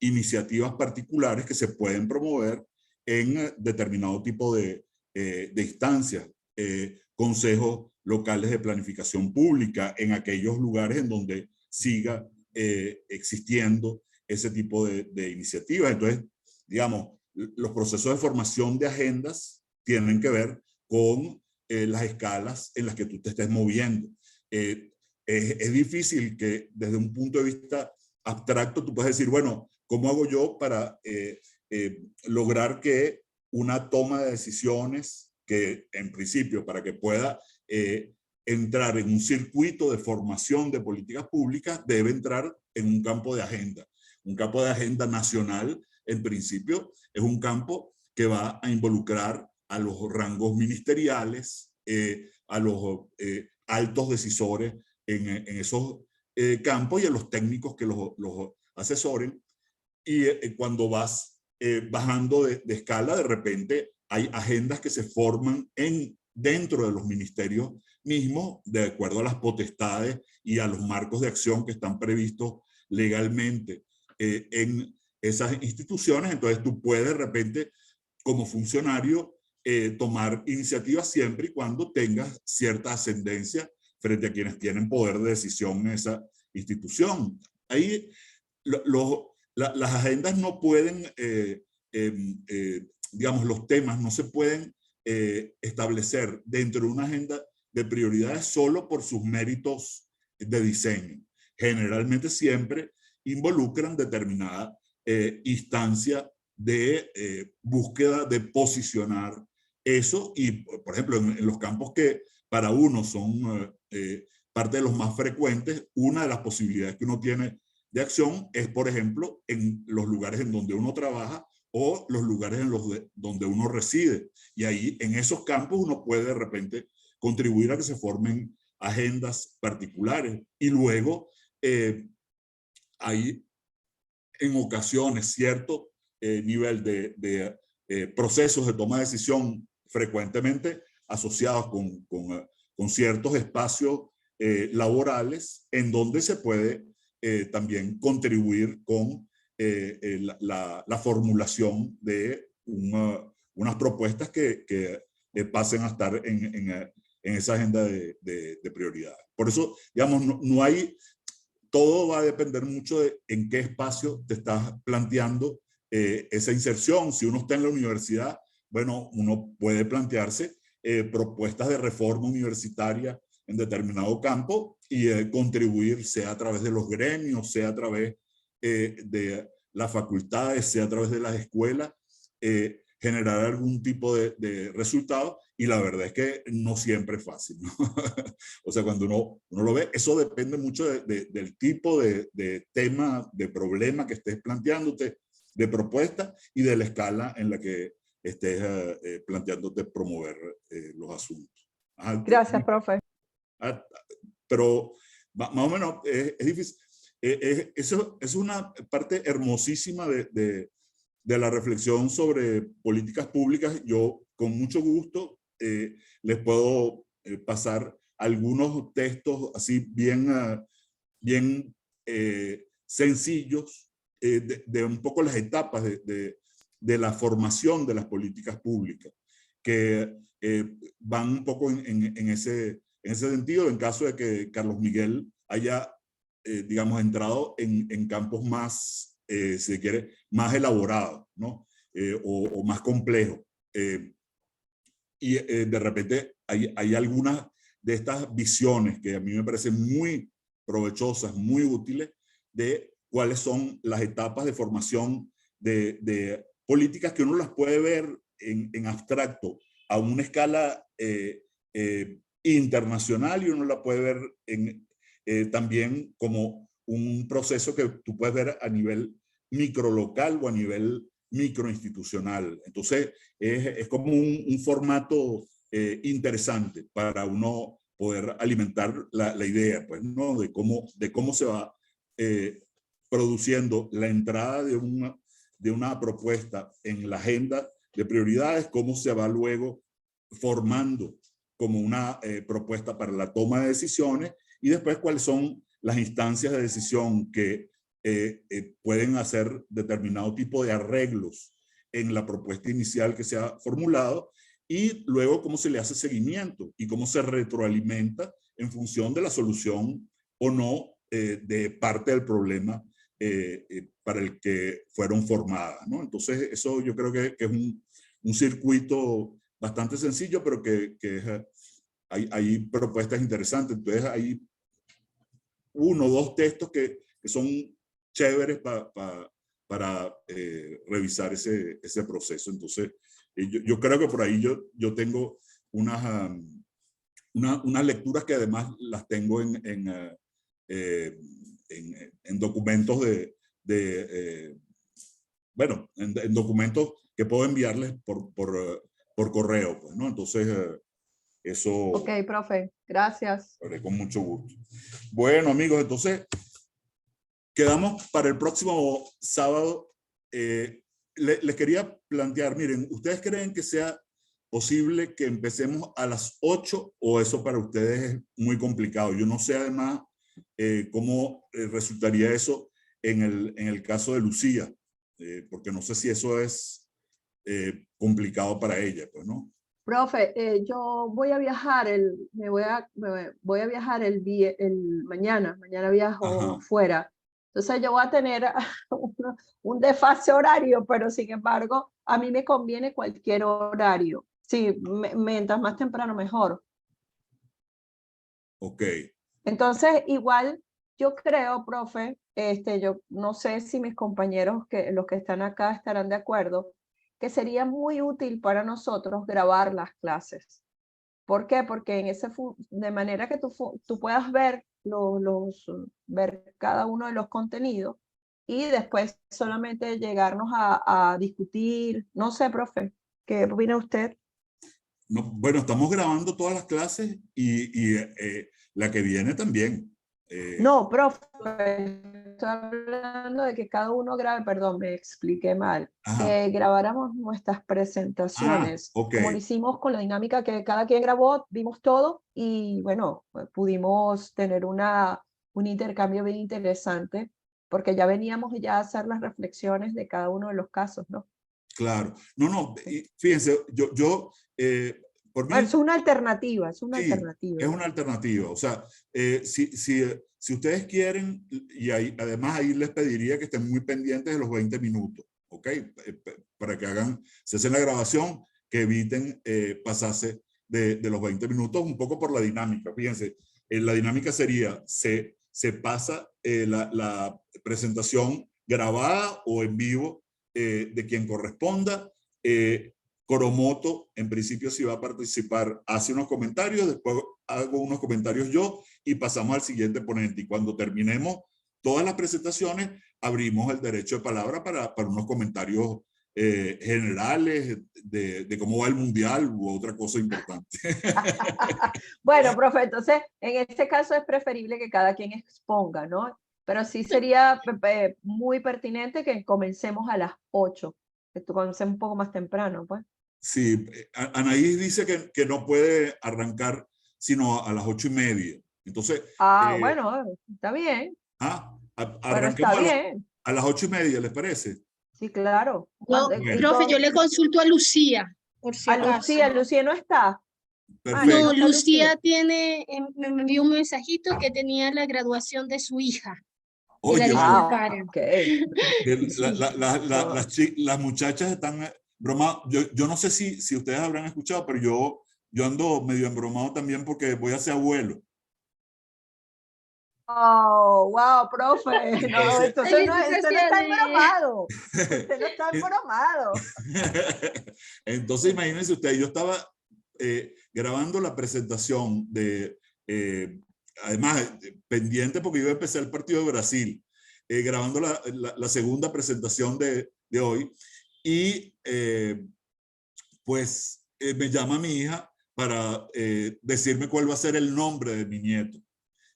iniciativas particulares que se pueden promover en determinado tipo de instancias, consejos locales de planificación pública, en aquellos lugares en donde siga existiendo ese tipo de iniciativas. Entonces, digamos, los procesos de formación de agendas tienen que ver con las escalas en las que tú te estés moviendo. Es difícil que desde un punto de vista abstracto tú puedas decir, bueno, ¿cómo hago yo para lograr que una toma de decisiones que en principio para que pueda entrar en un circuito de formación de políticas públicas debe entrar en un campo de agenda? Un campo de agenda nacional, en principio, es un campo que va a involucrar a los rangos ministeriales, a los altos decisores en esos campos y a los técnicos que los asesoren. Y cuando vas bajando de escala, de repente hay agendas que se forman dentro de los ministerios mismos, de acuerdo a las potestades y a los marcos de acción que están previstos legalmente en esas instituciones. Entonces tú puedes de repente, como funcionario, tomar iniciativas siempre y cuando tengas cierta ascendencia frente a quienes tienen poder de decisión en esa institución. Ahí las agendas no pueden, digamos, los temas no se pueden establecer dentro de una agenda de prioridades solo por sus méritos de diseño. Generalmente siempre involucran determinada instancia de búsqueda de posicionar eso y, por ejemplo, en los campos que para uno son parte de los más frecuentes, una de las posibilidades que uno tiene de acción es, por ejemplo, en los lugares en donde uno trabaja o los lugares donde uno reside. Y ahí, en esos campos, uno puede de repente contribuir a que se formen agendas particulares. Y luego hay en ocasiones cierto nivel de procesos de toma de decisión frecuentemente asociados con ciertos espacios laborales en donde se puede también contribuir con la formulación de unas propuestas que pasen a estar en esa agenda de prioridades. Por eso, digamos, no hay, todo va a depender mucho de en qué espacio te estás planteando esa inserción. Si uno está en la universidad, bueno, uno puede plantearse propuestas de reforma universitaria en determinado campo y contribuir, sea a través de los gremios, sea a través de las facultades, sea a través de las escuelas, generar algún tipo de resultado, y la verdad es que no siempre es fácil, ¿no? O sea, cuando uno lo ve, eso depende mucho del tipo de tema, de problema que estés planteándote, de propuesta y de la escala en la que estés planteándote promover los asuntos. Gracias, profe. Pero más o menos es difícil. Eso es una parte hermosísima de la reflexión sobre políticas públicas. Yo con mucho gusto les puedo pasar algunos textos así bien sencillos de un poco las etapas de la formación de las políticas públicas, que van un poco en ese sentido, en caso de que Carlos Miguel haya, digamos, entrado en campos más, si se quiere, más elaborados, ¿no? O más complejos. De repente hay algunas de estas visiones que a mí me parecen muy provechosas, muy útiles, de cuáles son las etapas de formación de políticas que uno las puede ver en abstracto a una escala internacional, y uno la puede ver también como un proceso que tú puedes ver a nivel microlocal o a nivel microinstitucional. Entonces, es como un formato interesante para uno poder alimentar la idea, pues, ¿no? De cómo se va produciendo la entrada de una propuesta en la agenda de prioridades, cómo se va luego formando como una propuesta para la toma de decisiones, y después cuáles son las instancias de decisión que pueden hacer determinado tipo de arreglos en la propuesta inicial que se ha formulado, y luego cómo se le hace seguimiento y cómo se retroalimenta en función de la solución o no de parte del problema para el que fueron formadas, ¿no? Entonces, eso yo creo que es un circuito bastante sencillo, pero que hay propuestas interesantes. Entonces, hay uno o dos textos que son chéveres para revisar ese proceso. Entonces, yo creo que por ahí yo tengo unas lecturas que además las tengo en documentos bueno, en documentos que puedo enviarles por correo, pues, ¿no? Entonces, eso... Ok, profe, gracias. Con mucho gusto. Bueno, amigos, entonces quedamos para el próximo sábado. Les quería plantear, miren, ¿ustedes creen que sea posible que empecemos a las 8 o eso para ustedes es muy complicado? Yo no sé además cómo resultaría eso en el caso de Lucía, porque no sé si eso es complicado para ella, pues, ¿no? Profe, yo voy a viajar voy a viajar el mañana viajo Ajá. fuera. Entonces yo voy a tener un desfase horario, pero sin embargo, a mí me conviene cualquier horario. Sí, mientras más temprano mejor. Ok. Entonces, igual yo creo, profe, yo no sé si mis compañeros, los que están acá, estarán de acuerdo, que sería muy útil para nosotros grabar las clases. ¿Por qué? Porque de manera que tú puedas ver ver cada uno de los contenidos y después solamente llegarnos a discutir. No sé, profe, ¿qué opina usted? No, bueno, estamos grabando todas las clases y la que viene también. No, profe, estoy hablando de que cada uno grabe, perdón, me expliqué mal, Ajá. que grabáramos nuestras presentaciones, Ok. como lo hicimos con la dinámica que cada quien grabó, vimos todo y bueno, pudimos tener un intercambio bien interesante, porque ya veníamos ya a hacer las reflexiones de cada uno de los casos, ¿no? Claro. No, fíjense, por Bueno, mí, es una alternativa, es una sí, alternativa. es una alternativa. O sea, si ustedes quieren, y además ahí les pediría que estén muy pendientes de los 20 minutos, ¿ok? Para que se hacen la grabación, que eviten pasarse de los 20 minutos, un poco por la dinámica. Fíjense, la dinámica sería, se pasa la presentación grabada o en vivo de quien corresponda. Coromoto, en principio, si va a participar, hace unos comentarios, después hago unos comentarios yo y pasamos al siguiente ponente. Y cuando terminemos todas las presentaciones, abrimos el derecho de palabra para unos comentarios generales de cómo va el mundial u otra cosa importante. Bueno, profe, entonces, en este caso es preferible que cada quien exponga, ¿no? Pero sí sería muy pertinente que comencemos a las 8, que comencemos un poco más temprano, pues. Sí, Anaís dice que no puede arrancar sino a las 8:30. Entonces, bueno, está bien. Bueno, arranquemos está bien. a las 8:30, ¿les parece? Sí, claro. No, Bueno. profe, yo le consulto a Lucía, por si A acaso. Lucía no está. Perfecto. No, Lucía me envió un mensajito que tenía la graduación de su hija. Oye, que la disculpara. Okay. Las muchachas están bromadas. Yo no sé si ustedes habrán escuchado, pero yo ando medio embromado también porque voy a ser abuelo. Oh, wow, profe. No, entonces usted no está embromado. Usted no está embromado. Entonces, imagínense ustedes, yo estaba grabando la presentación además, pendiente porque iba a empezar el partido de Brasil, grabando la segunda presentación de hoy, y pues me llama mi hija para decirme cuál va a ser el nombre de mi nieto.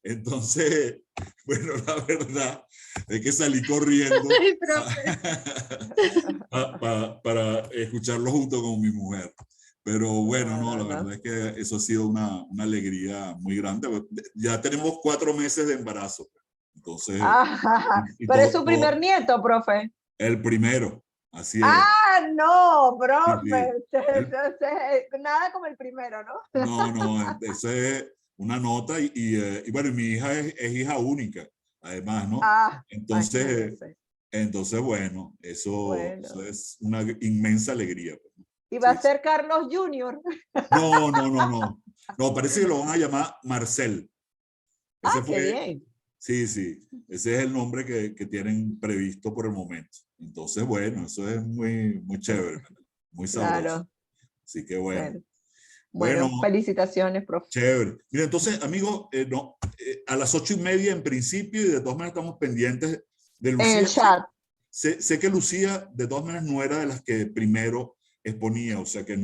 Entonces, bueno, la verdad es que salí corriendo para escucharlo junto con mi mujer. Pero bueno, no, la verdad es que eso ha sido una alegría muy grande. Ya tenemos 4 meses de embarazo. Entonces, pero es su primer nieto, profe. El primero, así es. No, profe. Nada como el primero, ¿no? No, esa es una nota y bueno, mi hija es hija única, además, ¿no? Entonces, bueno, eso es una inmensa alegría. ¿Y va a ser Carlos Junior? No, parece que lo van a llamar Marcel. Qué bien. Sí, ese es el nombre que tienen previsto por el momento. Entonces, bueno, eso es muy, muy chévere, muy sabroso. Claro. Así que bueno. Bueno, felicitaciones, profe. Chévere. Mira, entonces, amigos, a las 8:30 en principio, y de todas maneras estamos pendientes de Lucía. En el chat. Sé que Lucía, de todas maneras, no era de las que primero exponía, o sea que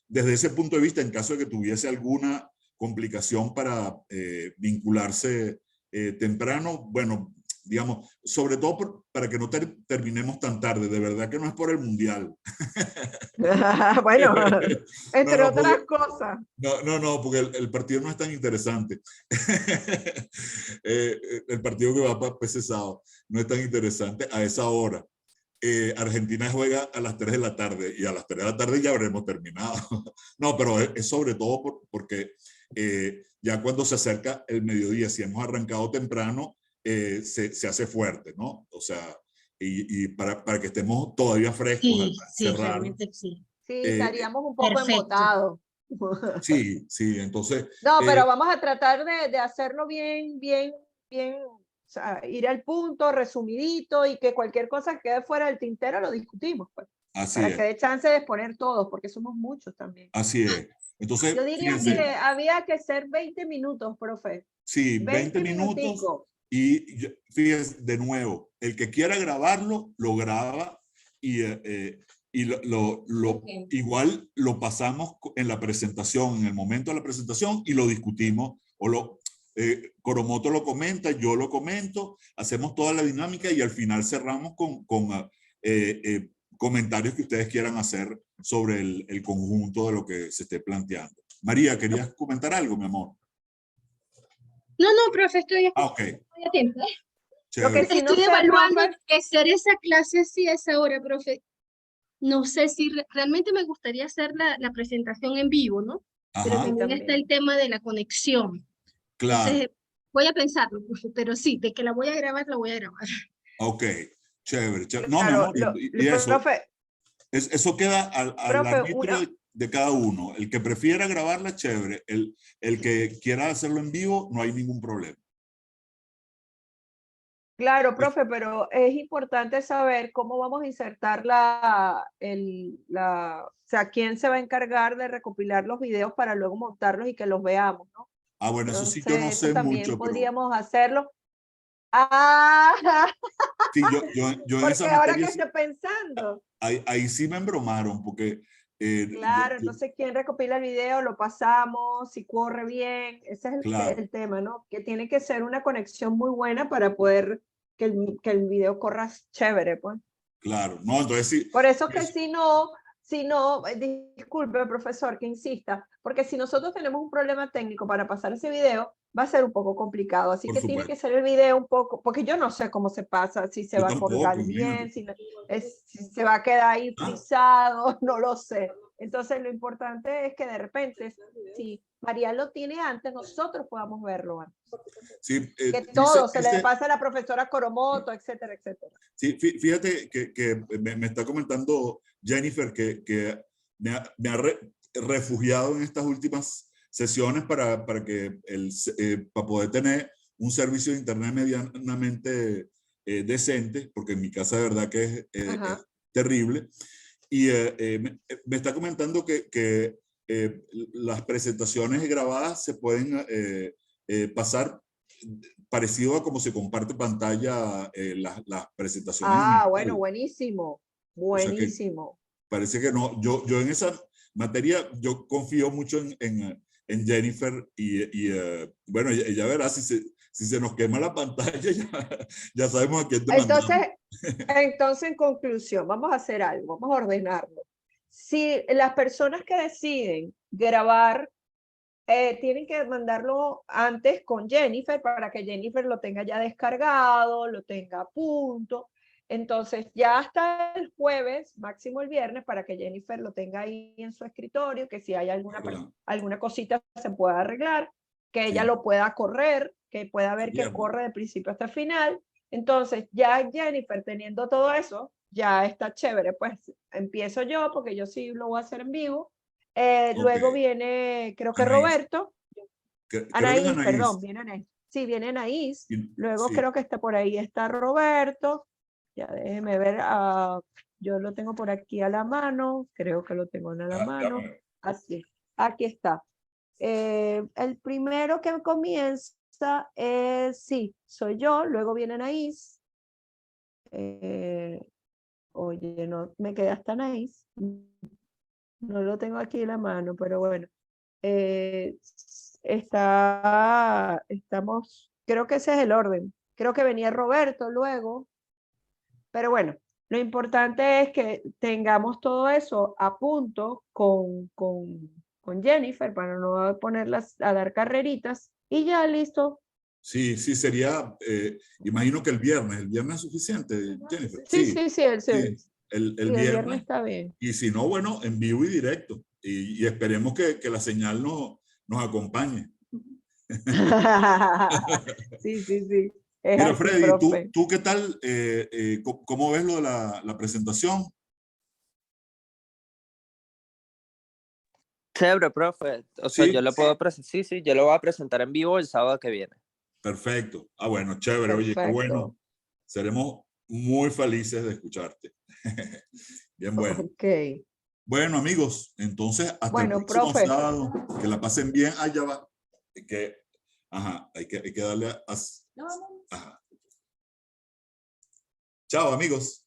desde ese punto de vista, en caso de que tuviese alguna complicación para vincularse temprano, bueno, digamos, sobre todo para que no terminemos tan tarde, de verdad que no es por el mundial. Bueno, entre otras cosas. No, porque el partido no es tan interesante. El partido que va para Pesesado no es tan interesante a esa hora. Argentina juega a las 3 de la tarde y a las 3 de la tarde ya habremos terminado. No, pero es sobre todo porque ya cuando se acerca el mediodía, si hemos arrancado temprano, se hace fuerte, ¿no? O sea, y para que estemos todavía frescos. Sí, realmente sí. Sí, estaríamos un poco embotados. Sí, entonces... No, pero vamos a tratar de hacerlo bien, o sea, ir al punto, resumidito, y que cualquier cosa que quede fuera del tintero lo discutimos, pues. Para que dé chance de exponer todos, porque somos muchos también. Así es. Entonces, yo diría que había que ser 20 minutos, profe. Sí, 20 minutos. Y fíjense, de nuevo, el que quiera grabarlo, lo graba y igual lo pasamos en la presentación, en el momento de la presentación, y lo discutimos, Coromoto lo comenta, yo lo comento, hacemos toda la dinámica y al final cerramos con comentarios que ustedes quieran hacer sobre el conjunto de lo que se esté planteando. María, ¿querías comentar algo, mi amor? No, profe, estoy atenta. Lo que sí estoy evaluando hacer esa clase así a esa hora, profe. No sé si realmente me gustaría hacer la presentación en vivo, ¿no? Pero también está el tema de la conexión. Claro. Entonces, voy a pensarlo, pero sí, de que la voy a grabar, la voy a grabar. Ok, chévere. No, claro, mi amor, y eso. Profe, Eso queda al Profe, arbitrio de cada uno. El que prefiera grabarla, chévere. El que quiera hacerlo en vivo, no hay ningún problema. Claro, profe, pero es importante saber cómo vamos a insertar o sea, quién se va a encargar de recopilar los videos para luego montarlos y que los veamos, ¿no? Ah, bueno, eso sí yo no Entonces, eso sé también mucho, pero podríamos hacerlo. Ah, sí, yo en esa porque ahora materia que sí, estoy pensando, ahí sí me embromaron, porque claro, entonces quién recopila el video, lo pasamos, si corre bien, ese es claro, el tema, ¿no? Que tiene que ser una conexión muy buena para poder que el video corra chévere, pues. claro. No, entonces sí. Por eso que si no, disculpe, profesor, que insista, porque si nosotros tenemos un problema técnico para pasar ese video, va a ser un poco complicado. Así Por que tiene supuesto. que ser el video un poco, porque yo no sé cómo se pasa, si se Yo va a colgar tampoco, bien, imagínate. si se va a quedar ahí Ah, frisado, no lo sé. Entonces lo importante es que de repente, si María lo tiene antes, nosotros podamos verlo antes. sí, Que dice, todo se le pase a la profesora Coromoto, etcétera, etcétera. sí, fíjate que me está comentando Jennifer que me ha refugiado en estas últimas sesiones para que para poder tener un servicio de internet medianamente decente, porque en mi casa de verdad que es terrible. Y me está comentando que las presentaciones grabadas se pueden pasar parecido a como se comparte pantalla las presentaciones. Ah, bueno, buenísimo, O sea que buenísimo. parece que no, yo en esa materia, yo confío mucho en Jennifer y bueno, ella verá si se nos quema la pantalla, ya sabemos a quién te mandamos. Entonces, en conclusión, vamos a hacer algo, vamos a ordenarlo. Si las personas que deciden grabar tienen que mandarlo antes con Jennifer para que Jennifer lo tenga ya descargado, lo tenga a punto. Entonces, ya hasta el jueves, máximo el viernes, para que Jennifer lo tenga ahí en su escritorio, que si hay alguna cosita se pueda arreglar, que ella lo pueda correr, que pueda ver que corre de principio hasta final. Entonces, ya Jennifer teniendo todo eso, ya está chévere. Pues empiezo yo, porque yo sí lo voy a hacer en vivo. Luego viene, creo que Anaís. Roberto. Anaís, Perdón, viene Anaís. Sí, viene Anaís. Luego creo que está por ahí, está Roberto. Ya déjeme ver, yo lo tengo por aquí a la mano, creo que lo tengo en la mano. Así, aquí está. El primero que comienza es, sí, soy yo, luego viene Anaís. Oye, no me quedé hasta Anaís. No lo tengo aquí en la mano, pero bueno. Estamos, creo que ese es el orden. Creo que venía Roberto luego. Pero bueno, lo importante es que tengamos todo eso a punto con Jennifer para no ponerlas a dar carreritas y ya listo. Sí, sería, imagino que el viernes es suficiente, Jennifer. El viernes está bien. Y si no, bueno, en vivo y directo. Y esperemos que la señal nos acompañe. Sí. Mira, así, Freddy, ¿tú qué tal? ¿Cómo ves lo de la presentación? Chévere, profe. O sea, yo lo puedo presentar. Sí, yo lo voy a presentar en vivo el sábado que viene. Perfecto. Ah, bueno, chévere. Oye, qué bueno. Seremos muy felices de escucharte. Bien, bueno. Ok. Bueno, amigos, entonces hasta el próximo sábado. Que la pasen bien. Allá va. Hay que darle a... Ajá. Chao, amigos.